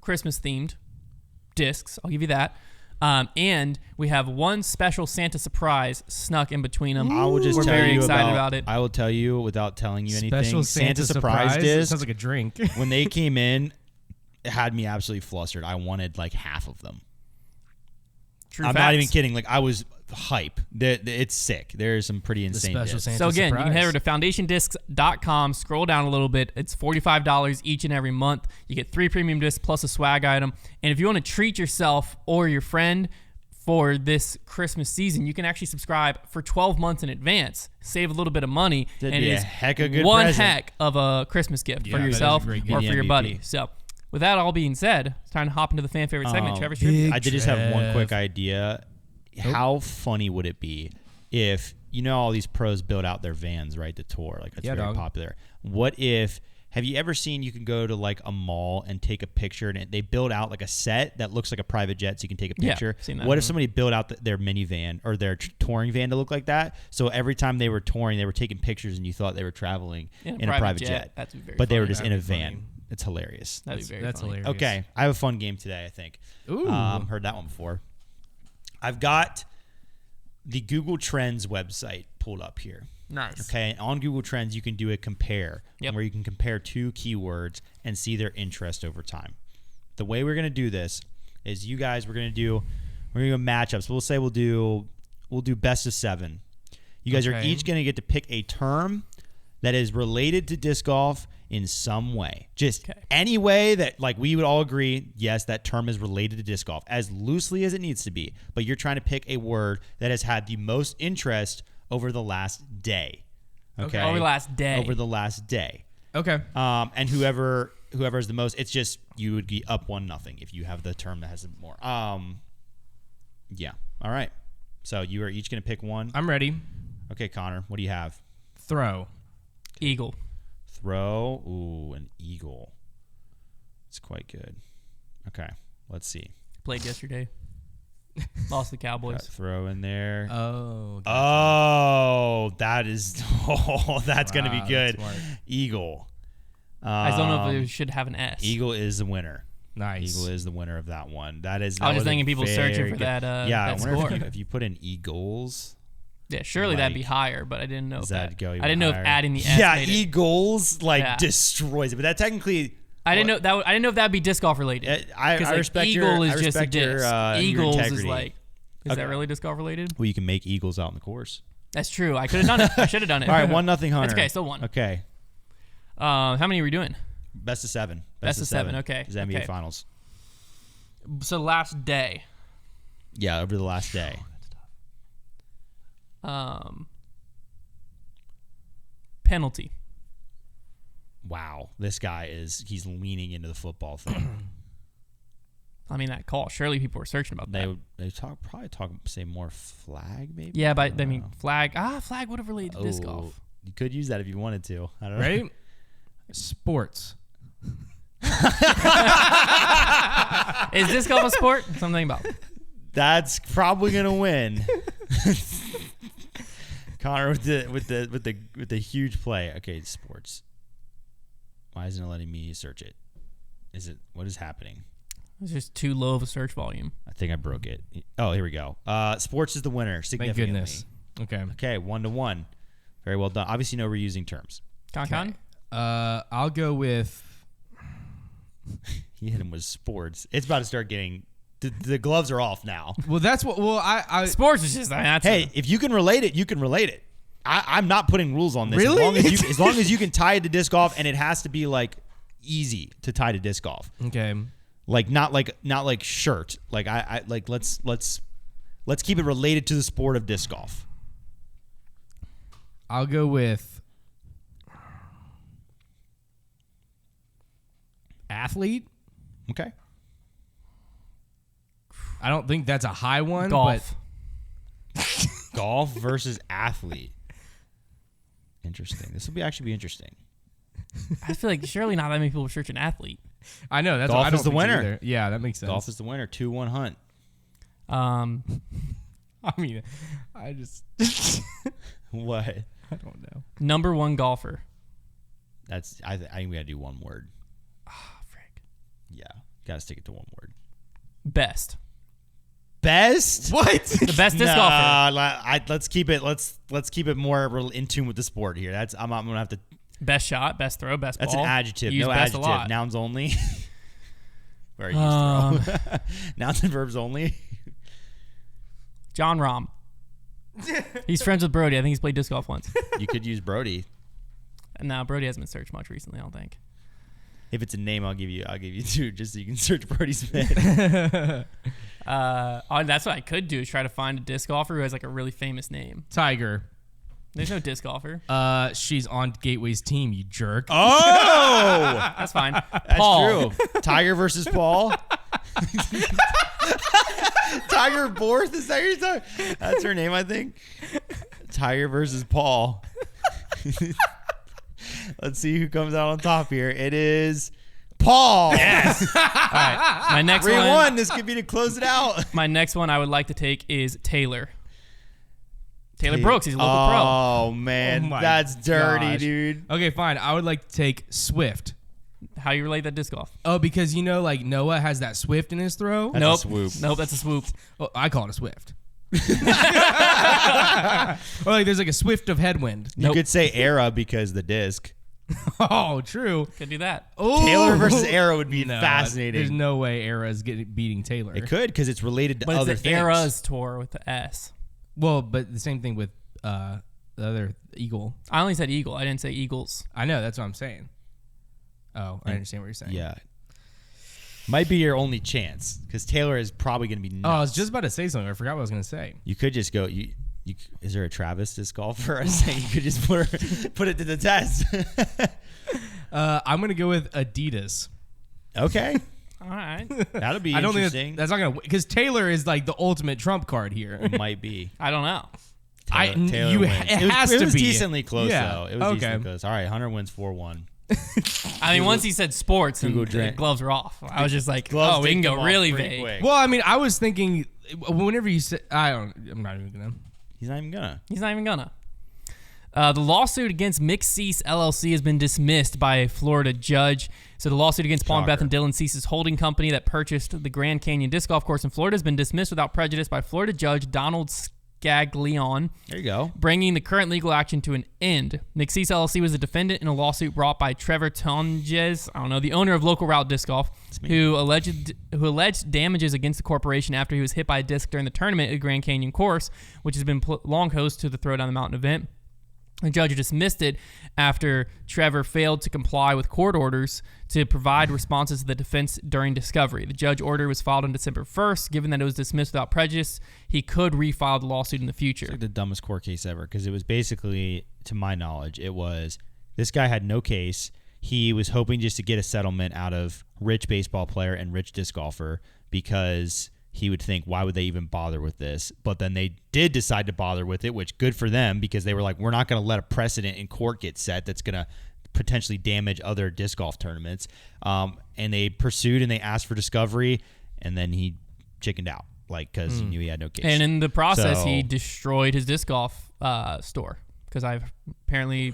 Christmas-themed discs. I'll give you that. And we have 1 special Santa surprise snuck in between them. I will just We're tell very you excited about it. I will tell you without telling you anything. Special Santa surprise. It disc. sounds like a drink. When they came in, it had me absolutely flustered. I wanted like half of them. True I'm facts. not even kidding. Like I was hype. It's sick. There's some pretty insane special discs. Santa So again, you can head over surprise. to foundationdiscs.com, scroll down a little bit. It's $45 each and every month. You get 3 premium discs plus a swag item. And if you want to treat yourself or your friend for this Christmas season, you can actually subscribe for 12 months in advance. Save a little bit of money. That'd and be it a is heck of a good one present. heck of a Christmas gift Yeah, for that is a yourself great or gift. for your MVP. buddy. So with that all being said, it's time to hop into the fan favorite segment, Trevor's Trivia. I did just have one Trev. quick idea. How funny would it be if all these pros build out their vans, right? The tour, like it's Yeah, very dog. popular. What if? Have you ever seen you can go to like a mall and take a picture and they build out like a set that looks like a private jet so you can take a Yeah, picture? seen that. What if somebody built out their minivan or their touring van to look like that? So every time they were touring, they were taking pictures and you thought they were traveling in a private jet. That'd be very But they were funny. just in a That'd be van. funny. It's hilarious. That'd be very That's funny. hilarious. Okay, I have a fun game today, I think. Ooh. Heard that one before. I've got the Google Trends website pulled up here. Nice. Okay, and on Google Trends, you can do a compare, Yep. where you can compare 2 keywords and see their interest over time. The way we're going to do this is we're going to do matchups. We'll say we'll do best of 7. You guys are Okay. each going to get to pick a term that is related to disc golf in some way. Just any way that like we would all agree, yes, that term is related to disc golf as loosely as it needs to be. But you're trying to pick a word that has had the most interest over the last day. Okay. Over the last day. Over the last day. Okay. And whoever is the most, it's just you would be up 1-0 if you have the term that has more. Yeah. All right. So you are each going to pick one. I'm ready. Okay, Connor, what do you have? Throw. Eagle. Throw. Ooh, an eagle. It's quite good. Okay, let's see. Played yesterday. Lost to the Cowboys. Got throw in there. Oh. Oh, that is. Oh, that's going to be Wow, good. that's smart. Eagle. I just don't know if it should have an S. Eagle is the winner. Nice. Eagle is the winner of that one. That is. I was that just thinking people searching very for good- that. Yeah, that I wonder score. if you put in Eagles. Yeah, surely that'd be like, higher, but I didn't know. Does If that that go I even didn't know higher? if adding the S. Yeah, made it. Eagles like Yeah. destroys it, but that technically. I didn't know that. I didn't know if that'd be disc golf related. I 'Cause, like, respect Eagle your. is I just a respect your, disc. your Eagles is integrity. like. Is Okay. that really disc golf related? Well, you can make eagles out in the course. That's true. I could have done it. I should have done it. All right, 1-0 Hunter. That's okay. Still one. Okay, How many are we doing? best of 7. Best of 7, okay, Is NBA okay. Finals. So last day. Yeah, over the last day. Penalty. Wow, this guy he's leaning into the football thing. I mean that call. Surely people were searching about that. They say more flag maybe. Yeah, but I don't mean know. flag. Flag would have related to disc Oh, golf. You could use that if you wanted to. I don't know. Right? Sports. Is disc golf a sport? Something about. That's probably gonna win. Connor with the huge play. Okay, sports. Why isn't it letting me search it? What is happening? It's just too low of a search volume. I think I broke it. Oh, here we go. Sports is the winner. Thank Significantly. goodness. Okay. Okay, 1-1. Very well done. Obviously, no reusing terms. Con. I'll go with. He hit him with sports. It's about to start getting. The gloves are off now. Well, that's what. Well, I Sports is just. I mean, that's Hey, if you can relate it, you can relate it. I'm not putting rules on this. Really? As long as you can tie it to disc golf, and it has to be like easy to tie to disc golf. okay. Like not like shirt. Like I like let's keep it related to the sport of disc golf. I'll go with athlete. Okay. I don't think that's a high one. golf. Golf versus athlete. Interesting. This will actually be interesting. I feel like surely not that many people search an athlete. But I know that's Golf what I don't is the think so winner. either. Yeah, that makes sense. Golf is the winner. 2-1 Hunt. I mean, I just. What? I don't know. Number 1 golfer. That's I think we gotta do one word. Frick. Yeah. Gotta stick it to one word. Best. Best? What? The best disc golfer. Let's keep it more in tune with the sport here. I'm gonna have to. Best shot. Best throw. Best That's ball. an adjective. Use No best a adjective. lot. Nouns only. Where are you? Throw? Nouns and verbs only. John Rahm. He's friends with Brody. I think he's played disc golf once. You could use Brody. And now Brody hasn't been searched much recently, I don't think. If it's a name, I'll give you 2 just so you can search Brody Smith. That's what I could do is try to find a disc golfer who has like a really famous name. Tiger. There's no disc golfer. She's on Gateway's team. You jerk. Oh, That's fine. that's Paul. true. Tiger versus Paul. Tiger Borth, is that your talking? That's her name, I think. Tiger versus Paul. Let's see who comes out on top here. It is Paul. Yes. All right. My next 3-1. one. This could be to close it out. My next one I would like to take is Taylor. Taylor Brooks. He's a local pro. Oh man, Oh my that's dirty, gosh. dude. Okay, fine. I would like to take Swift. How you relate that disc golf? Oh, because like Noah has that Swift in his throw. That's Nope. a swoop. Nope. That's a swoop. Oh, I call it a Swift. Or like there's like a swift of headwind. You could say Era because the disc. Oh, true. Could do that. Oh, Taylor versus Era would be no, fascinating. There's no way Era's beating Taylor. It could because it's related to But other it's the things. Eras tour with the S. Well, but the same thing with the other Eagle. I only said Eagle. I didn't say Eagles. I know, that's what I'm saying. Oh, I understand what you're saying. Yeah. Might be your only chance because Taylor is probably going to be nuts. Oh, I was just about to say something. I forgot what I was going to say. You could just go. Is there a Travis disc golfer? I was saying you could just put it to the test. I'm going to go with Adidas. Okay. All right. That'll be I don't interesting. think that's not going to, because Taylor is like the ultimate trump card here. It might be. I don't know. Taylor wins. It has to be. It was decently close, Yeah. though. It was decently close. All right, Hunter wins 4-1. I mean, once he said sports and the gloves were off, I was just like, oh, we can go really vague. Quick. Well, I mean, I was thinking, whenever you said, I'm not even going to. He's not even gonna. He's not even gonna. The lawsuit against Mick Cease LLC has been dismissed by a Florida judge. So the lawsuit against Paul and Beth and Dylan Cease's holding company that purchased the Grand Canyon Disc Golf Course in Florida has been dismissed without prejudice by Florida Judge Donald Scaglione, There you go. bringing the current legal action to an end. Mick Cease LLC was a defendant in a lawsuit brought by Trevor Tonjes, the owner of Local Route Disc Golf, who alleged damages against the corporation after he was hit by a disc during the tournament at Grand Canyon Course, which has been long host to the Throwdown the Mountain event. The judge dismissed it after Trevor failed to comply with court orders to provide responses to the defense during discovery. The judge order was filed on December 1st. Given that it was dismissed without prejudice, he could refile the lawsuit in the future. It's like the dumbest court case ever because it was basically, to my knowledge, it was this guy had no case. He was hoping just to get a settlement out of rich baseball player and rich disc golfer because he would think, why would they even bother with this? But then they did decide to bother with it, which good for them because they were like, we're not going to let a precedent in court get set that's going to potentially damage other disc golf tournaments. And they pursued and they asked for discovery, and then he chickened out, because he knew he had no case. And in the process, he destroyed his disc golf store because I've apparently...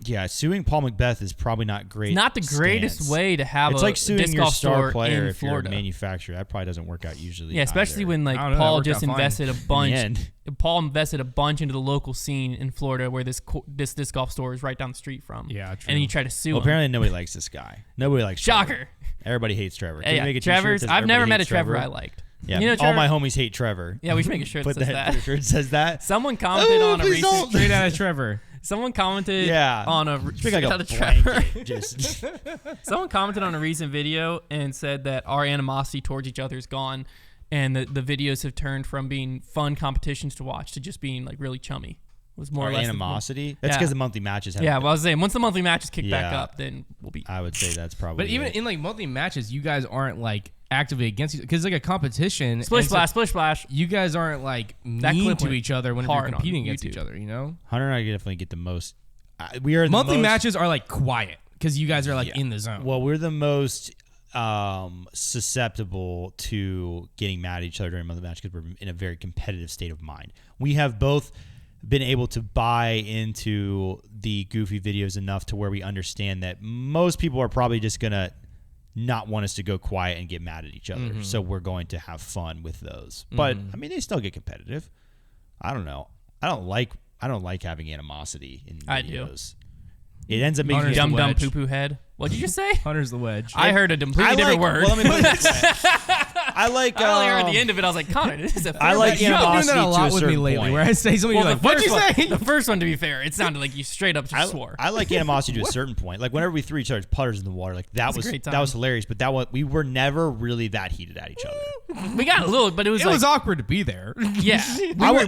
Yeah, suing Paul Macbeth is probably not great. Not the greatest stance. way to have it's a like suing disc your golf star store player in if you're Florida. a manufacturer. That probably doesn't work out usually. Yeah, especially either. when Paul just invested a bunch. Paul invested a bunch into the local scene in Florida where this disc golf store is right down the street from. Yeah, true. And then you try to sue him. Apparently nobody likes this guy. Nobody likes Shocker. Trevor. Everybody hates Trevor. Can we make a Trevor's. t-shirt that says I've never everybody met a hates Trevor I liked. Yeah, You know, all Trevor, my homies hate Trevor. Yeah, we should make a shirt that Put says that. The shirt says that. Someone commented on a please recent. don't. Straight out of Trevor. Someone commented on a Speak like a Trevor. blanket. Just Someone commented on a recent video and said that our animosity towards each other is gone, and the videos have turned from being fun competitions to watch to just being like really chummy. It was more our or less animosity. That's because the monthly matches have. Yeah, well, I was saying once the monthly matches kick back up, then we'll be. I would say that's probably. But even in like monthly matches, you guys aren't like actively against each other because like a competition. Splish splash. You guys aren't like That mean clip to went each other whenever you're hard on competing against YouTube. each other. You know, Hunter and I definitely get the most. We are monthly the most, matches are like quiet because you guys are like in the zone. Well, we're the most susceptible to getting mad at each other during a monthly match because we're in a very competitive state of mind. We have both been able to buy into the goofy videos enough to where we understand that most people are probably just gonna not want us to go quiet and get mad at each other. Mm-hmm. So we're going to have fun with those. But I mean, they still get competitive. I don't know. I don't like having animosity in I do. videos. It ends up making Hunter's me Dumb wedge. poo poo head. What did you say? Hunter's the wedge. I heard a completely different word. Well, let me put it this way. I like. I only heard the end of it. I was like, Connor, this is a I like You've been doing animosity that a to lot a with me certain lately, point. where I say something, you're like, "What'd you say?" The first one, to be fair, it sounded like you straight up just swore. I like animosity to a certain point. Like whenever we threw each other's putters in the water, like that a great time. was hilarious. But we were never really that heated at each other. We got a little, but it was It like, was awkward to be there. yeah,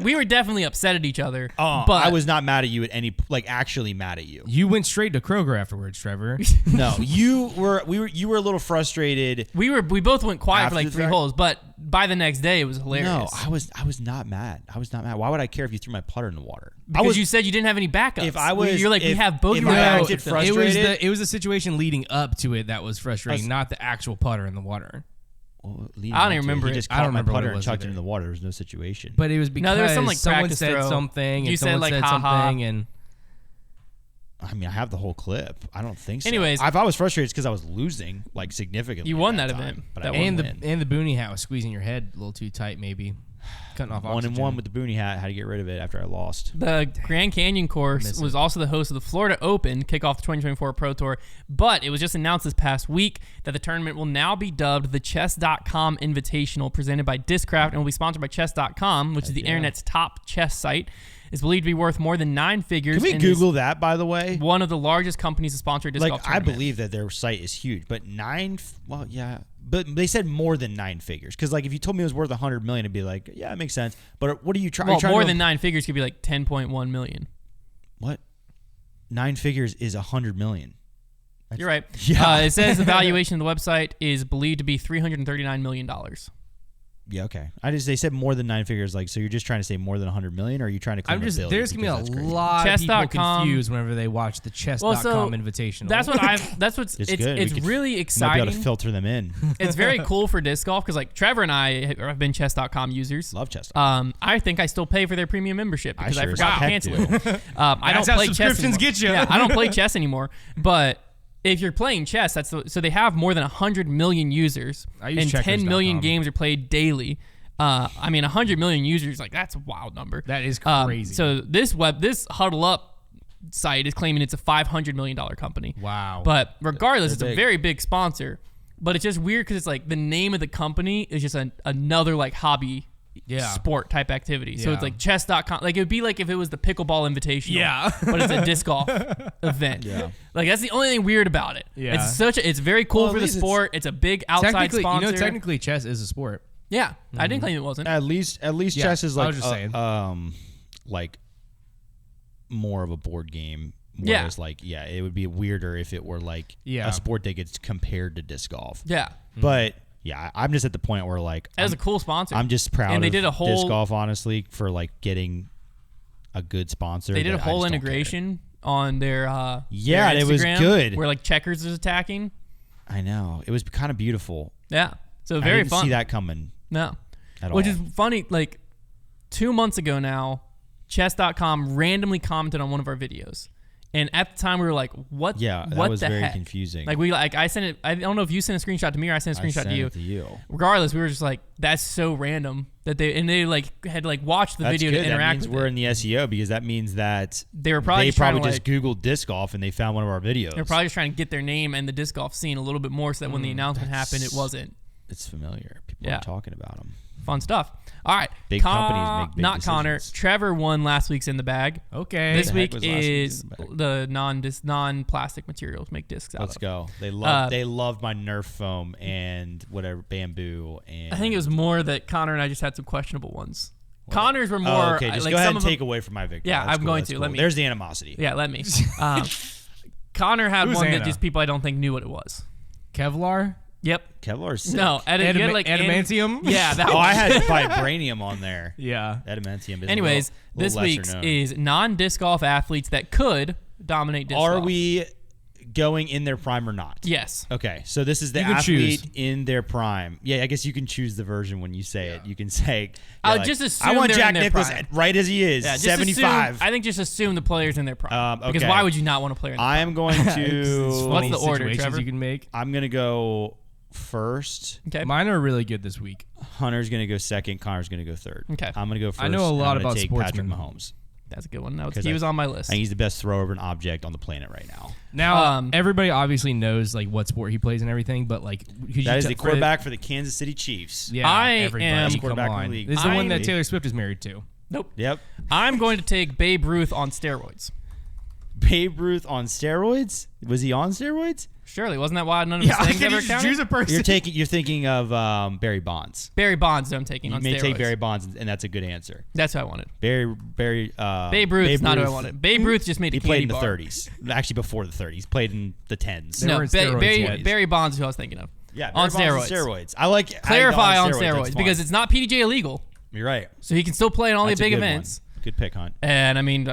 we were dedefinitely upset at each other. But I was not mad at you at any, actually mad at you. You went straight to Kroger afterwards, Trevor. No, you were a little frustrated. we both went quiet After for like the 3 fact? holes, but by the next day it was hilarious. No, I was not mad. I was not mad. Why would I care if you threw my putter in the water? Because you said you didn't have any backups. If I was- you're like, we if- have both if your I backups. acted frustrated- It was the situation leading up to it that was frustrating, not the actual putter in the water. Well, I don't even remember He it. just I caught don't my remember what putter it and was chucked it either. in the water. There was no situation. But it was because No, there was some, like, someone practice said throw. something, You and said, someone like, said ha ha. something, and I mean, I have the whole clip. I don't think so. Anyways. if I was frustrated, it's because I was losing significantly. You at win that time, event. but That I one didn't and win. the boonie hat was squeezing your head a little too tight, maybe. Cutting off 1-1 with the Boonie hat. Had to get rid of it after I lost. The Grand Canyon course was also the host of the Florida Open, kick off the 2024 Pro Tour, but it was just announced this past week that the tournament will now be dubbed the Chess.com Invitational, presented by Discraft, and will be sponsored by Chess.com, which is the internet's top chess site. Is believed to be worth more than 9 figures. Can we Google that, by the way? One of the largest companies to sponsor a disc golf tournament. I believe that their site is huge, but well, yeah. But they said more than 9 figures. Because, like, if you told me it was worth $100 million, it'd be like, yeah, it makes sense. But what are you trying? Well, more than 9 figures could be like 10.1 million. What? 9 figures is $100 million. You're right. Yeah. It says the valuation of the website is believed to be $339 million. Yeah, okay. They said more than 9 figures. Like, so you're just trying to say more than $100 million, or are you trying to claim there's gonna be a lot of Chess.com. people confused whenever they watch the Chess.com Invitational. That's what's it's really exciting. Might be able to filter them in. It's very cool for disc golf because like Trevor and I have been Chess.com users. Love Chess. I think I still pay for their premium membership because I forgot to cancel it. I don't how play chess subscriptions anymore. get you. Yeah, I don't play chess anymore, but. If you're playing chess, so they have more than 100 million users, and 10 million games are played daily. 100 million users, like that's a wild number. That is crazy. So this Huddle Up site is claiming it's a $500 million company. Wow. But regardless, it's They're a big. very big sponsor. But it's just weird because it's like the name of the company is just another like hobby sport type activity. So it's like chess.com. Like it would be like if it was the pickleball invitational. Yeah. But it's a disc golf event. Yeah. Like that's the only thing weird about it. Yeah. It's very cool Well, for at the least sport. It's a big outside sponsor. Technically chess is a sport. Yeah. I didn't claim it wasn't. At least chess is I like was just saying. like more of a board game. Yeah. Whereas it would be weirder if it were like a sport that gets compared to disc golf. Yeah. But yeah, I'm just at the point where like That was a cool sponsor. I'm just proud And they of did a whole disc golf, honestly, for like getting a good sponsor. They did a that I whole just don't integration on their Yeah, their it was Instagram good. where like Checkers is attacking. I know. It was kind of beautiful. Yeah. So I very didn't fun. see that coming No. at Which all. is funny, like 2 months ago now, chess.com randomly commented on one of our videos. And at the time we were like, what that what was the very heck? confusing. Like I sent it, I don't know if you sent a screenshot to me or I sent a screenshot to you. It to you. Regardless, we were just like, that's so random that they like had like watched the That's video good. to That interact means with we're it. in the SEO because that means that They were probably they just trying probably to, just like, Googled disc golf and they found one of our videos. They're probably just trying to get their name and the disc golf scene a little bit more so that when the announcement happened, it wasn't. It's familiar. People are talking about them. Fun stuff. All right. Big companies make big Not Konner. decisions. Trevor won last week's In the Bag. Okay. This the week heck was last is week's In the the non-plastic materials make discs out Let's of. go. They loved my Nerf foam and whatever bamboo and I think it was more that Konner and I just had some questionable ones. Konner's were more okay, just like go ahead some and of them- take away from my victory. Yeah, That's I'm cool, going that's to. cool. Let me. There's the animosity. Yeah, let me. Konner had Who's one Anna? that just people I don't think knew what it was. Kevlar? Yep. Kevlar's sick. No, you had, like, adamantium? Yeah, that Oh, one. I had vibranium on there. Yeah. Adamantium. Is Anyways, a little this lesser week's known. is non-disc golf athletes that could dominate disc golf. Are we going in their prime or not? Yes. Okay, so this is the You can athlete choose. in their prime. Yeah, I guess you can choose the version when you say it. You can say, I'll just assume I want they're Jack in their Nicklaus prime. right as he is, Yeah, just 75. Assume, I think just assume the players in their prime. Because okay. why would you not want to play in their I prime? am going What's to. the order, situations Trevor? you can make. I'm gonna go first. Okay. Mine are really good this week. Hunter's gonna go second. Connor's gonna go third. Okay. I'm gonna go first. I know a and lot I'm gonna about take sportsmen. Patrick Mahomes. That's a good one. No, 'Cause he I- was on my I list. think he's the best thrower of an object on the planet right now. Now, everybody obviously knows like what sport he plays and everything, but like That is the quarterback for the Kansas City Chiefs. Yeah, I everybody. am- Come Quarterback in the on. league. This is the one that I'm- Taylor Swift is married to. Nope. Yep. I'm going to take Babe Ruth on steroids. Babe Ruth on steroids? Was he on steroids? Surely, wasn't that why none of his things ever counted? a person. You're thinking of Barry Bonds. Barry Bonds, that I'm taking You on may steroids. take Barry Bonds, and that's a good answer. That's who I wanted. Babe Ruth is not who I Ruth, wanted. Babe Ruth just made a He candy played in the bar. 30s. Actually, before the 30s. Played in the 10s. They No, weren't steroids yet. Barry Bonds is who I was thinking of. Yeah, on Barry Bonds steroids. steroids. I like Clarify on that's steroids fine. because it's not PDJ illegal, You're right. so he can still play in all That's the a big good one. events. Good pick, Hunt. And I mean,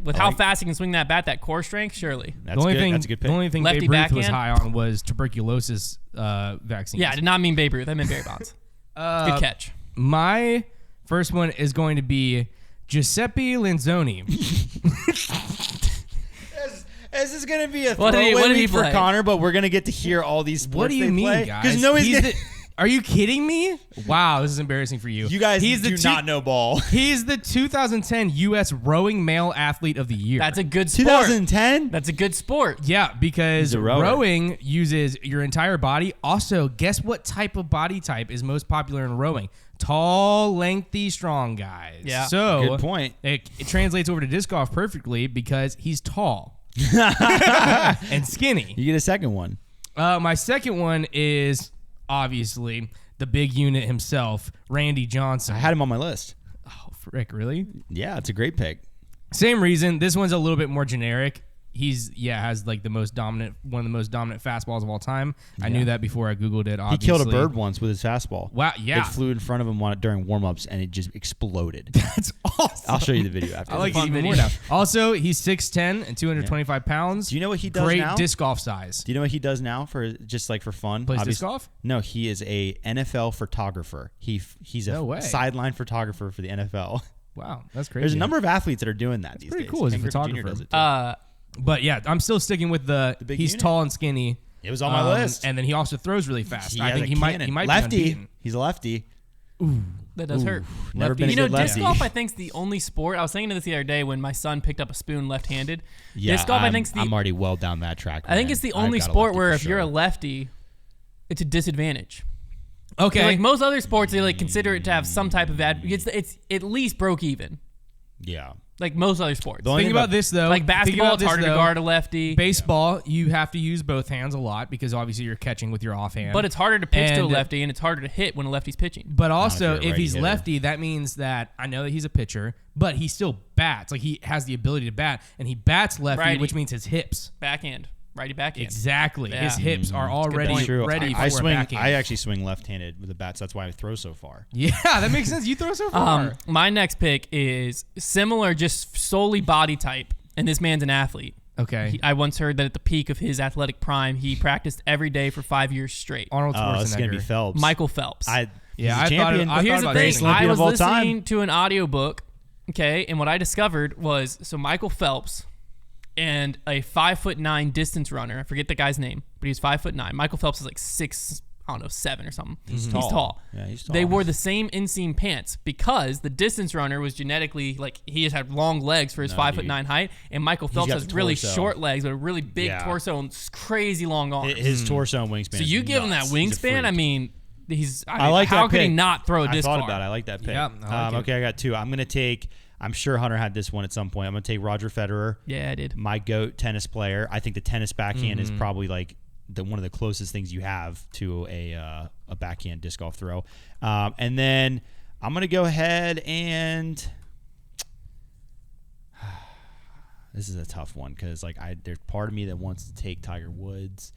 with I how like- fast he can swing that bat, that core strength, surely. That's The only good. thing, That's a good pick. the only thing Lefty Babe Ruth was backhand? high on was tuberculosis vaccine. Yeah, I did not mean Babe Ruth. I meant Barry Bonds. Good catch. My first one is going to be Giuseppe Lanzoni. This is going to be a What did he throwaway week for play? Connor, but we're going to get to hear all these sports What do you they mean, play. guys? Because nobody's He's gonna, Are you kidding me? Wow, this is embarrassing for you. You guys do not know ball. He's the 2010 U.S. Rowing Male Athlete of the Year. That's a good sport. 2010? That's a good sport. Yeah, because He's a rower. rowing uses your entire body. Also, guess what type of body type is most popular in rowing? Tall, lengthy, strong guys. Yeah. So Good point. It translates over to disc golf perfectly because he's tall and skinny. You get a second one. My second one is obviously the big unit himself, Randy Johnson. I had him on my list. Oh, frick, really? Yeah, it's a great pick. Same reason. This one's a little bit more generic. He's has like one of the most dominant fastballs of all time. I knew that before I Googled it. Obviously. He killed a bird once with his fastball. Wow, yeah. It flew in front of him during warm-ups, and it just exploded. That's awesome. I'll show you the video after. I like this. it even more now. Also, he's 6'10" and 225 pounds. Do you know what he does Great now? disc golf size. Do you know what he does now for fun? Plays disc golf? No, he is a NFL photographer. He's No a way. sideline photographer for the NFL. Wow, that's crazy. There's a number of athletes that are doing that these pretty days. cool as a Ken Griffey Jr. photographer. does it too. But yeah, I'm still sticking with the big he's unit? tall and skinny. It was on my list. And then he also throws really fast. I has think a he might cannon. be lefty. unbeaten. He's a lefty. That does hurt. Never Lefty. been a You know, good disc lefty. golf, I think, is the only sport. I was thinking of this the other day when my son picked up a spoon left-handed. Yeah, disc golf, I think, I'm already well down that track. I think man. it's the I've only got a sport lefty where for if you're a sure. lefty, it's a disadvantage. Okay. So, like most other sports, they like consider it to have some type of it's at least broke even. Yeah. Like most other sports. The only Think thing about this though. Like Think basketball, about it's this, harder to though. guard a lefty. Baseball, you have to use both hands a lot because obviously you're catching with your offhand. But it's harder to pitch to a And- lefty, and it's harder to hit when a lefty's pitching. But also, if you're a if he's righty-hitter. lefty, that means that I know that he's a pitcher, but he still bats. Like he has the ability to bat, and he bats lefty, Righty. which means his hips. Backhand, righty backhand. Exactly. Yeah. His hips are already point. True. ready for I a swing. backhand. I actually swing left-handed with the bat, so that's why I throw so far. Yeah, that makes sense. You throw so far. My next pick is similar, just solely body type, and this man's an athlete. Okay. I once heard that at the peak of his athletic prime, he practiced every day for 5 years straight. Arnold Schwarzenegger. It's gonna be Phelps. Michael Phelps. Yeah, he's a I thought champion. it- I But here's thought the about thing. this. Olympian I of was all listening time. to an audiobook, okay, and what I discovered was Michael Phelps and a 5'9" distance runner. I forget the guy's name, but he was 5'9". Michael Phelps is like 7 or something. He's tall. Yeah, he's tall. They wore the same inseam pants because the distance runner was genetically like he has had long legs for his 5'9" height, and Michael Phelps got has the really torso. short legs but a really big Yeah. torso and crazy long arms. His torso and wingspan. So you is give him that nuts. He's a wingspan. I freak. mean, I like how that could he pick. not throw a I disc thought far? about it. I like that pick. Yeah, I like it. Okay, I got two. I'm gonna take. I'm sure Hunter had this one at some point. I'm gonna take Roger Federer, Yeah, I did. my GOAT tennis player. I think the tennis backhand Mm-hmm. is probably like one of the closest things you have to a backhand disc golf throw. And then I'm gonna go ahead and this is a tough one because like there's part of me that wants to take Tiger Woods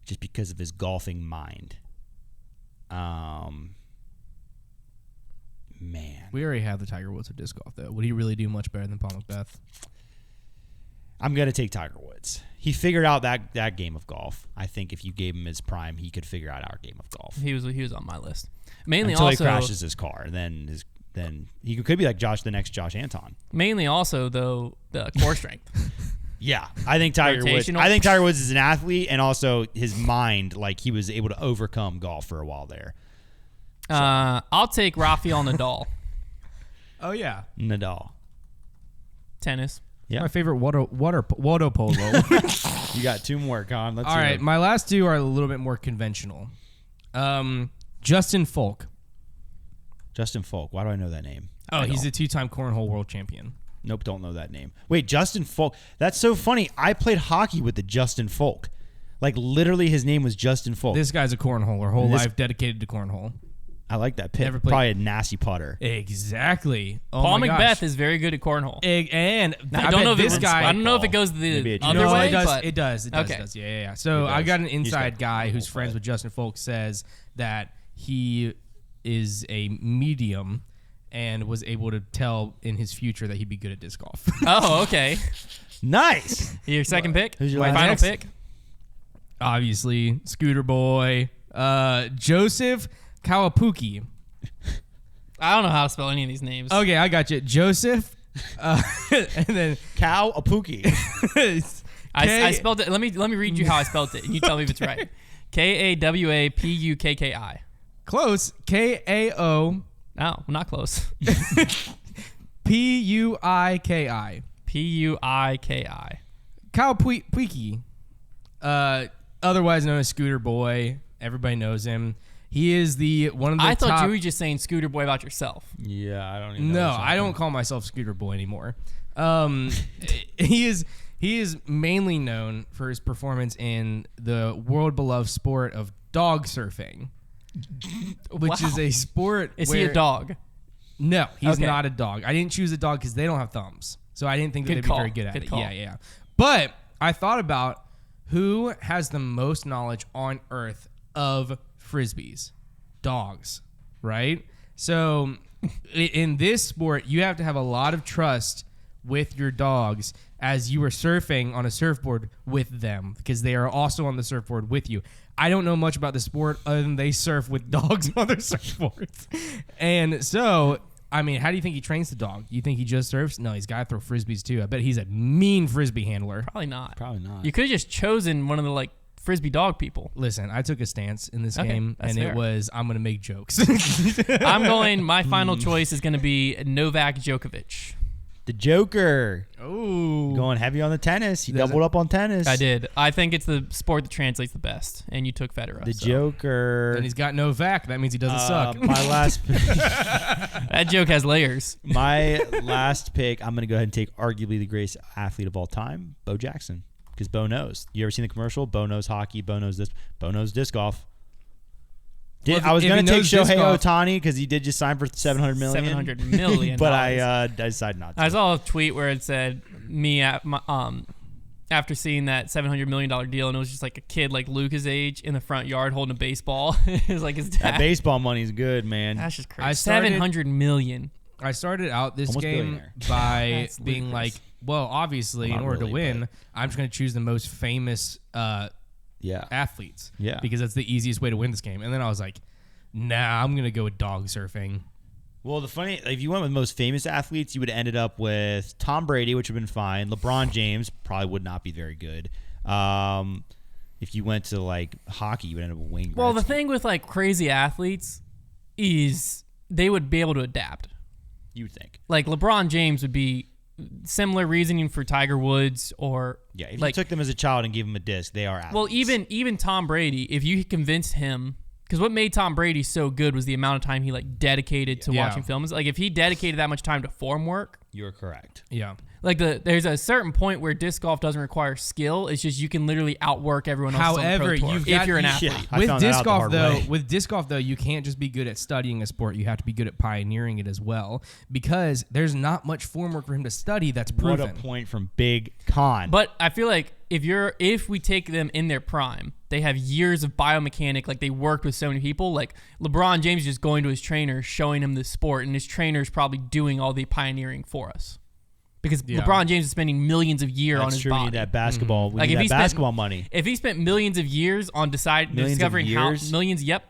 just because of his golfing mind. Man, We already have the Tiger Woods of disc golf, though. Would he really do much better than Paul Macbeth? I'm gonna take Tiger Woods. He figured out that game of golf. I think if you gave him his prime, he could figure out our game of golf. He was on my list. Mainly Until also he crashes his car, and then he could be like the next Josh Anton. mainly also though the core strength. Yeah, I think Tiger Woods. Rotational. I think Tiger Woods is an athlete, and also his mind, like he was able to overcome golf for a while there. I'll take Rafael Nadal. Oh, yeah. Nadal. Tennis. Yeah. My favorite water polo. You got two more, Con. Let's All hear right, them. my last two are a little bit more conventional. Justin Folk. Justin Folk. Why do I know that name? Oh, I he's don't. a two-time cornhole world champion. Nope, don't know that name. Wait, Justin Folk. That's so funny. I played hockey with the Justin Folk. Like literally, his name was Justin Folk. This guy's a cornholer, whole This- life dedicated to cornhole. I like that pick. Never played- Probably a nasty putter. Exactly. Oh Paul my Macbeth gosh. is very good at cornhole. And I don't know if this it, guy. I don't know if it goes Maybe the it other No, way. it does. But It does. Okay. Yeah. So It I does. got an He's inside got guy who's cornhole friends play. with Justin Folk says that he is a medium and was able to tell in his future that he'd be good at disc golf. Oh, okay. Nice. Your second pick? Who's your My last final next? pick? Obviously, Scooter Boy, Joseph Kawapuki. I don't know how to spell any of these names. Okay, I got you, Joseph, and then Cow Apuki. I spelled it. Let me read you how I spelled it, and you tell me if it's right. Kawapukki. Close. Kao. No, I'm not close. Puiki. Puiki. Kawapukki, otherwise known as Scooter Boy. Everybody knows him. He is one of the I top... thought you were just saying Scooter Boy about yourself. Yeah, I don't even know. No, I don't call myself Scooter Boy anymore. He is mainly known for his performance in the world-beloved sport of dog surfing, which is a sport Is he a dog? No, he's Okay. not a dog. I didn't choose a dog because they don't have thumbs. So I didn't think that Good they'd call. be very good at Good it. call. Yeah. But I thought about who has the most knowledge on earth of Frisbees. Dogs, right? So in this sport, you have to have a lot of trust with your dogs as you are surfing on a surfboard with them because they are also on the surfboard with you. I don't know much about the sport other than they surf with dogs on their surfboards. And so, I mean, how do you think he trains the dog? You think he just surfs? No, he's got to throw Frisbees too. I bet he's a mean Frisbee handler. Probably not. Probably not. You could have just chosen one of the Frisbee dog people. Listen, I took a stance in this Okay, game, that's and fair. it was, I'm going to make jokes. My final choice is going to be Novak Djokovic. The Joker. Oh. Going heavy on the tennis. He Doesn't- doubled up on tennis. I did. I think it's the sport that translates the best, and you took Federer. The so. Joker. And he's got no vac. That means he doesn't suck. My last That joke has layers. my last pick, I'm going to go ahead and take arguably the greatest athlete of all time, Bo Jackson. Because Bo knows. You ever seen the commercial? Bo knows hockey. Bo knows this. Bo knows disc golf. I was going to take Shohei Ohtani because he did just sign for $700 million. $700 million. But I decided not to. I saw a tweet where it said after seeing that $700 million deal, and it was just like a kid like Luca's age in the front yard holding a baseball. It was like his dad. That baseball money's good, man. That's just crazy. I started- $700 million. I started out this Almost game billionaire. by That's being ludicrous. like, well, obviously, in Not order to really, win, but- I'm just going to choose the most famous Yeah. athletes. Yeah. Because that's the easiest way to win this game. And then I was like, nah, I'm going to go with dog surfing. Well, if you went with most famous athletes, you would have ended up with Tom Brady, which would have been fine. LeBron James probably would not be very good. If you went to hockey, you would end up with Wayne Gretzky. Well, the thing with crazy athletes is they would be able to adapt. You would think. Like LeBron James would be similar reasoning for Tiger Woods or Yeah, if you took them as a child and gave them a disc, they are athletes. well, even Tom Brady, if you convinced him, because what made Tom Brady so good was the amount of time he dedicated to watching films. Like if he dedicated that much time to form work, You're correct. Yeah. there's a certain point where disc golf doesn't require skill. It's just you can literally outwork everyone else. However, on the Pro Tour you've if got- you're an Yeah. athlete. I With found that disc out the golf, hard though, you can't just be good at studying a sport. You have to be good at pioneering it as well, because there's not much form work for him to study that's What proven. a point from Big Con. But I feel like if we take them in their prime, they have years of biomechanic. Like they worked with so many people. Like LeBron James is just going to his trainer, showing him the sport, and his trainer is probably doing all the pioneering for us. Because LeBron James is spending millions of years on his true. We body. need that basketball. We Like, need if that he spent- basketball money. If he spent millions of years on discovering how years?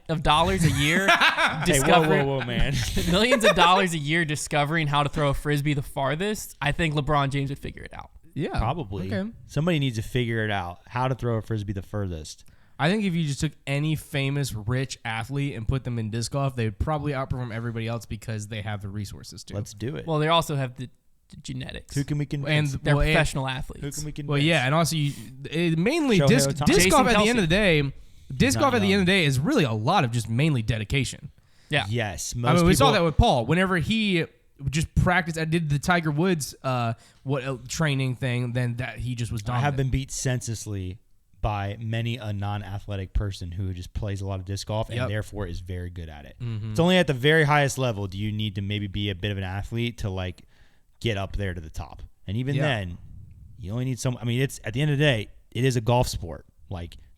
of dollars a year, Hey, whoa, man. millions of dollars a year discovering how to throw a frisbee the farthest, I think LeBron James would figure it out. Yeah, Probably. Okay. Somebody needs to figure it out. How to throw a frisbee the furthest. I think if you just took any famous rich athlete and put them in disc golf, they would probably outperform everybody else because they have the resources to. Let's do it. Well, they also have the genetics. Who can we convince? And They're well, professional Who athleets. can we convince? Well, yeah, and also mainly Shohei disc Ohtani. golf at Jason the end of the day. Disc Not golf at the young. end of the day is really a lot of just mainly dedication. Yeah. Yes. I mean, we saw that with Paul. Whenever he just practiced, I did the Tiger Woods training thing. Then that he just was I dominant. have been beat senselessly by many a non-athletic person who just plays a lot of disc golf and Yep. therefore is very good at it. It's only at the very highest level do you need to maybe be a bit of an athlete to get up there to the top. And even then, you only need some. I mean, it's at the end of the day, it is a golf sport.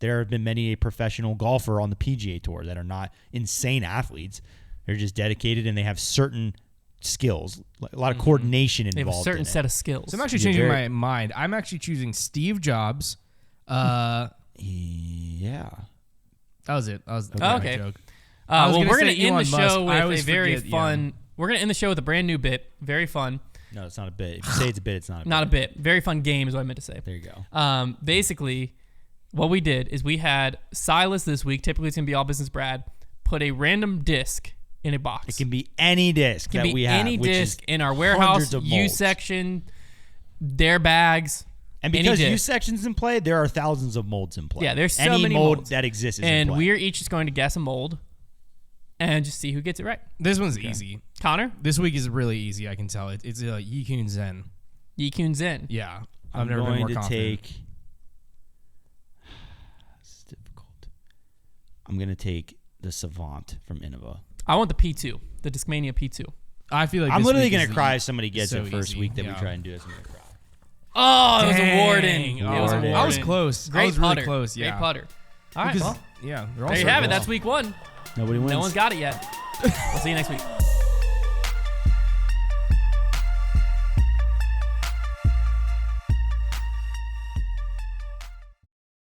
There have been many a professional golfer on the PGA Tour that are not insane athletes. They're just dedicated and they have certain skills, a lot of coordination They have a involved. certain in set it. of skills. So I'm actually You're changing very- my mind. I'm actually choosing Steve Jobs. Yeah. That was it. That was Okay. my joke. I was well, gonna we're going say to end Elon the Musk. show I with always a very forget, fun. We're going to end the show with a brand new bit. Very fun. No, it's not a bit. If you say it's a bit, it's not a bit. Not a bit. Very fun game is what I meant to say. There you go. Basically, what we did is we had Silas this week. Typically, it's going to be all business Brad. Put a random disc in a box. It can be any disc that we have. Any which disc is in our warehouse, hundreds of U molds. section, their bags. And because U section's in play, there are thousands of molds in play. Yeah, there's so any many mold molds that exists is in And play. we're each just going to guess a mold and just see who gets it right. This one's easy. Konner? This week is really easy. I can tell. It's Yikun Zen. Yikun Zen. Yeah, I'm never been going more to confident. take. It's difficult. I'm going to take the Savant from Innova. I want the P2, the Discmania P2. I feel like I'm this literally week going is to cry if somebody gets so it first easy. week that we Yeah. try and do this. I'm going to cry. Oh, it was a Dang. Warden. It was a Warden. Warden. I was close. Great I was really putter. close. Yeah. Great putter. All right, Because- well, yeah. They're all there you so have it. good. That's week 1. Nobody wins. No one's got it yet. We'll see you next week.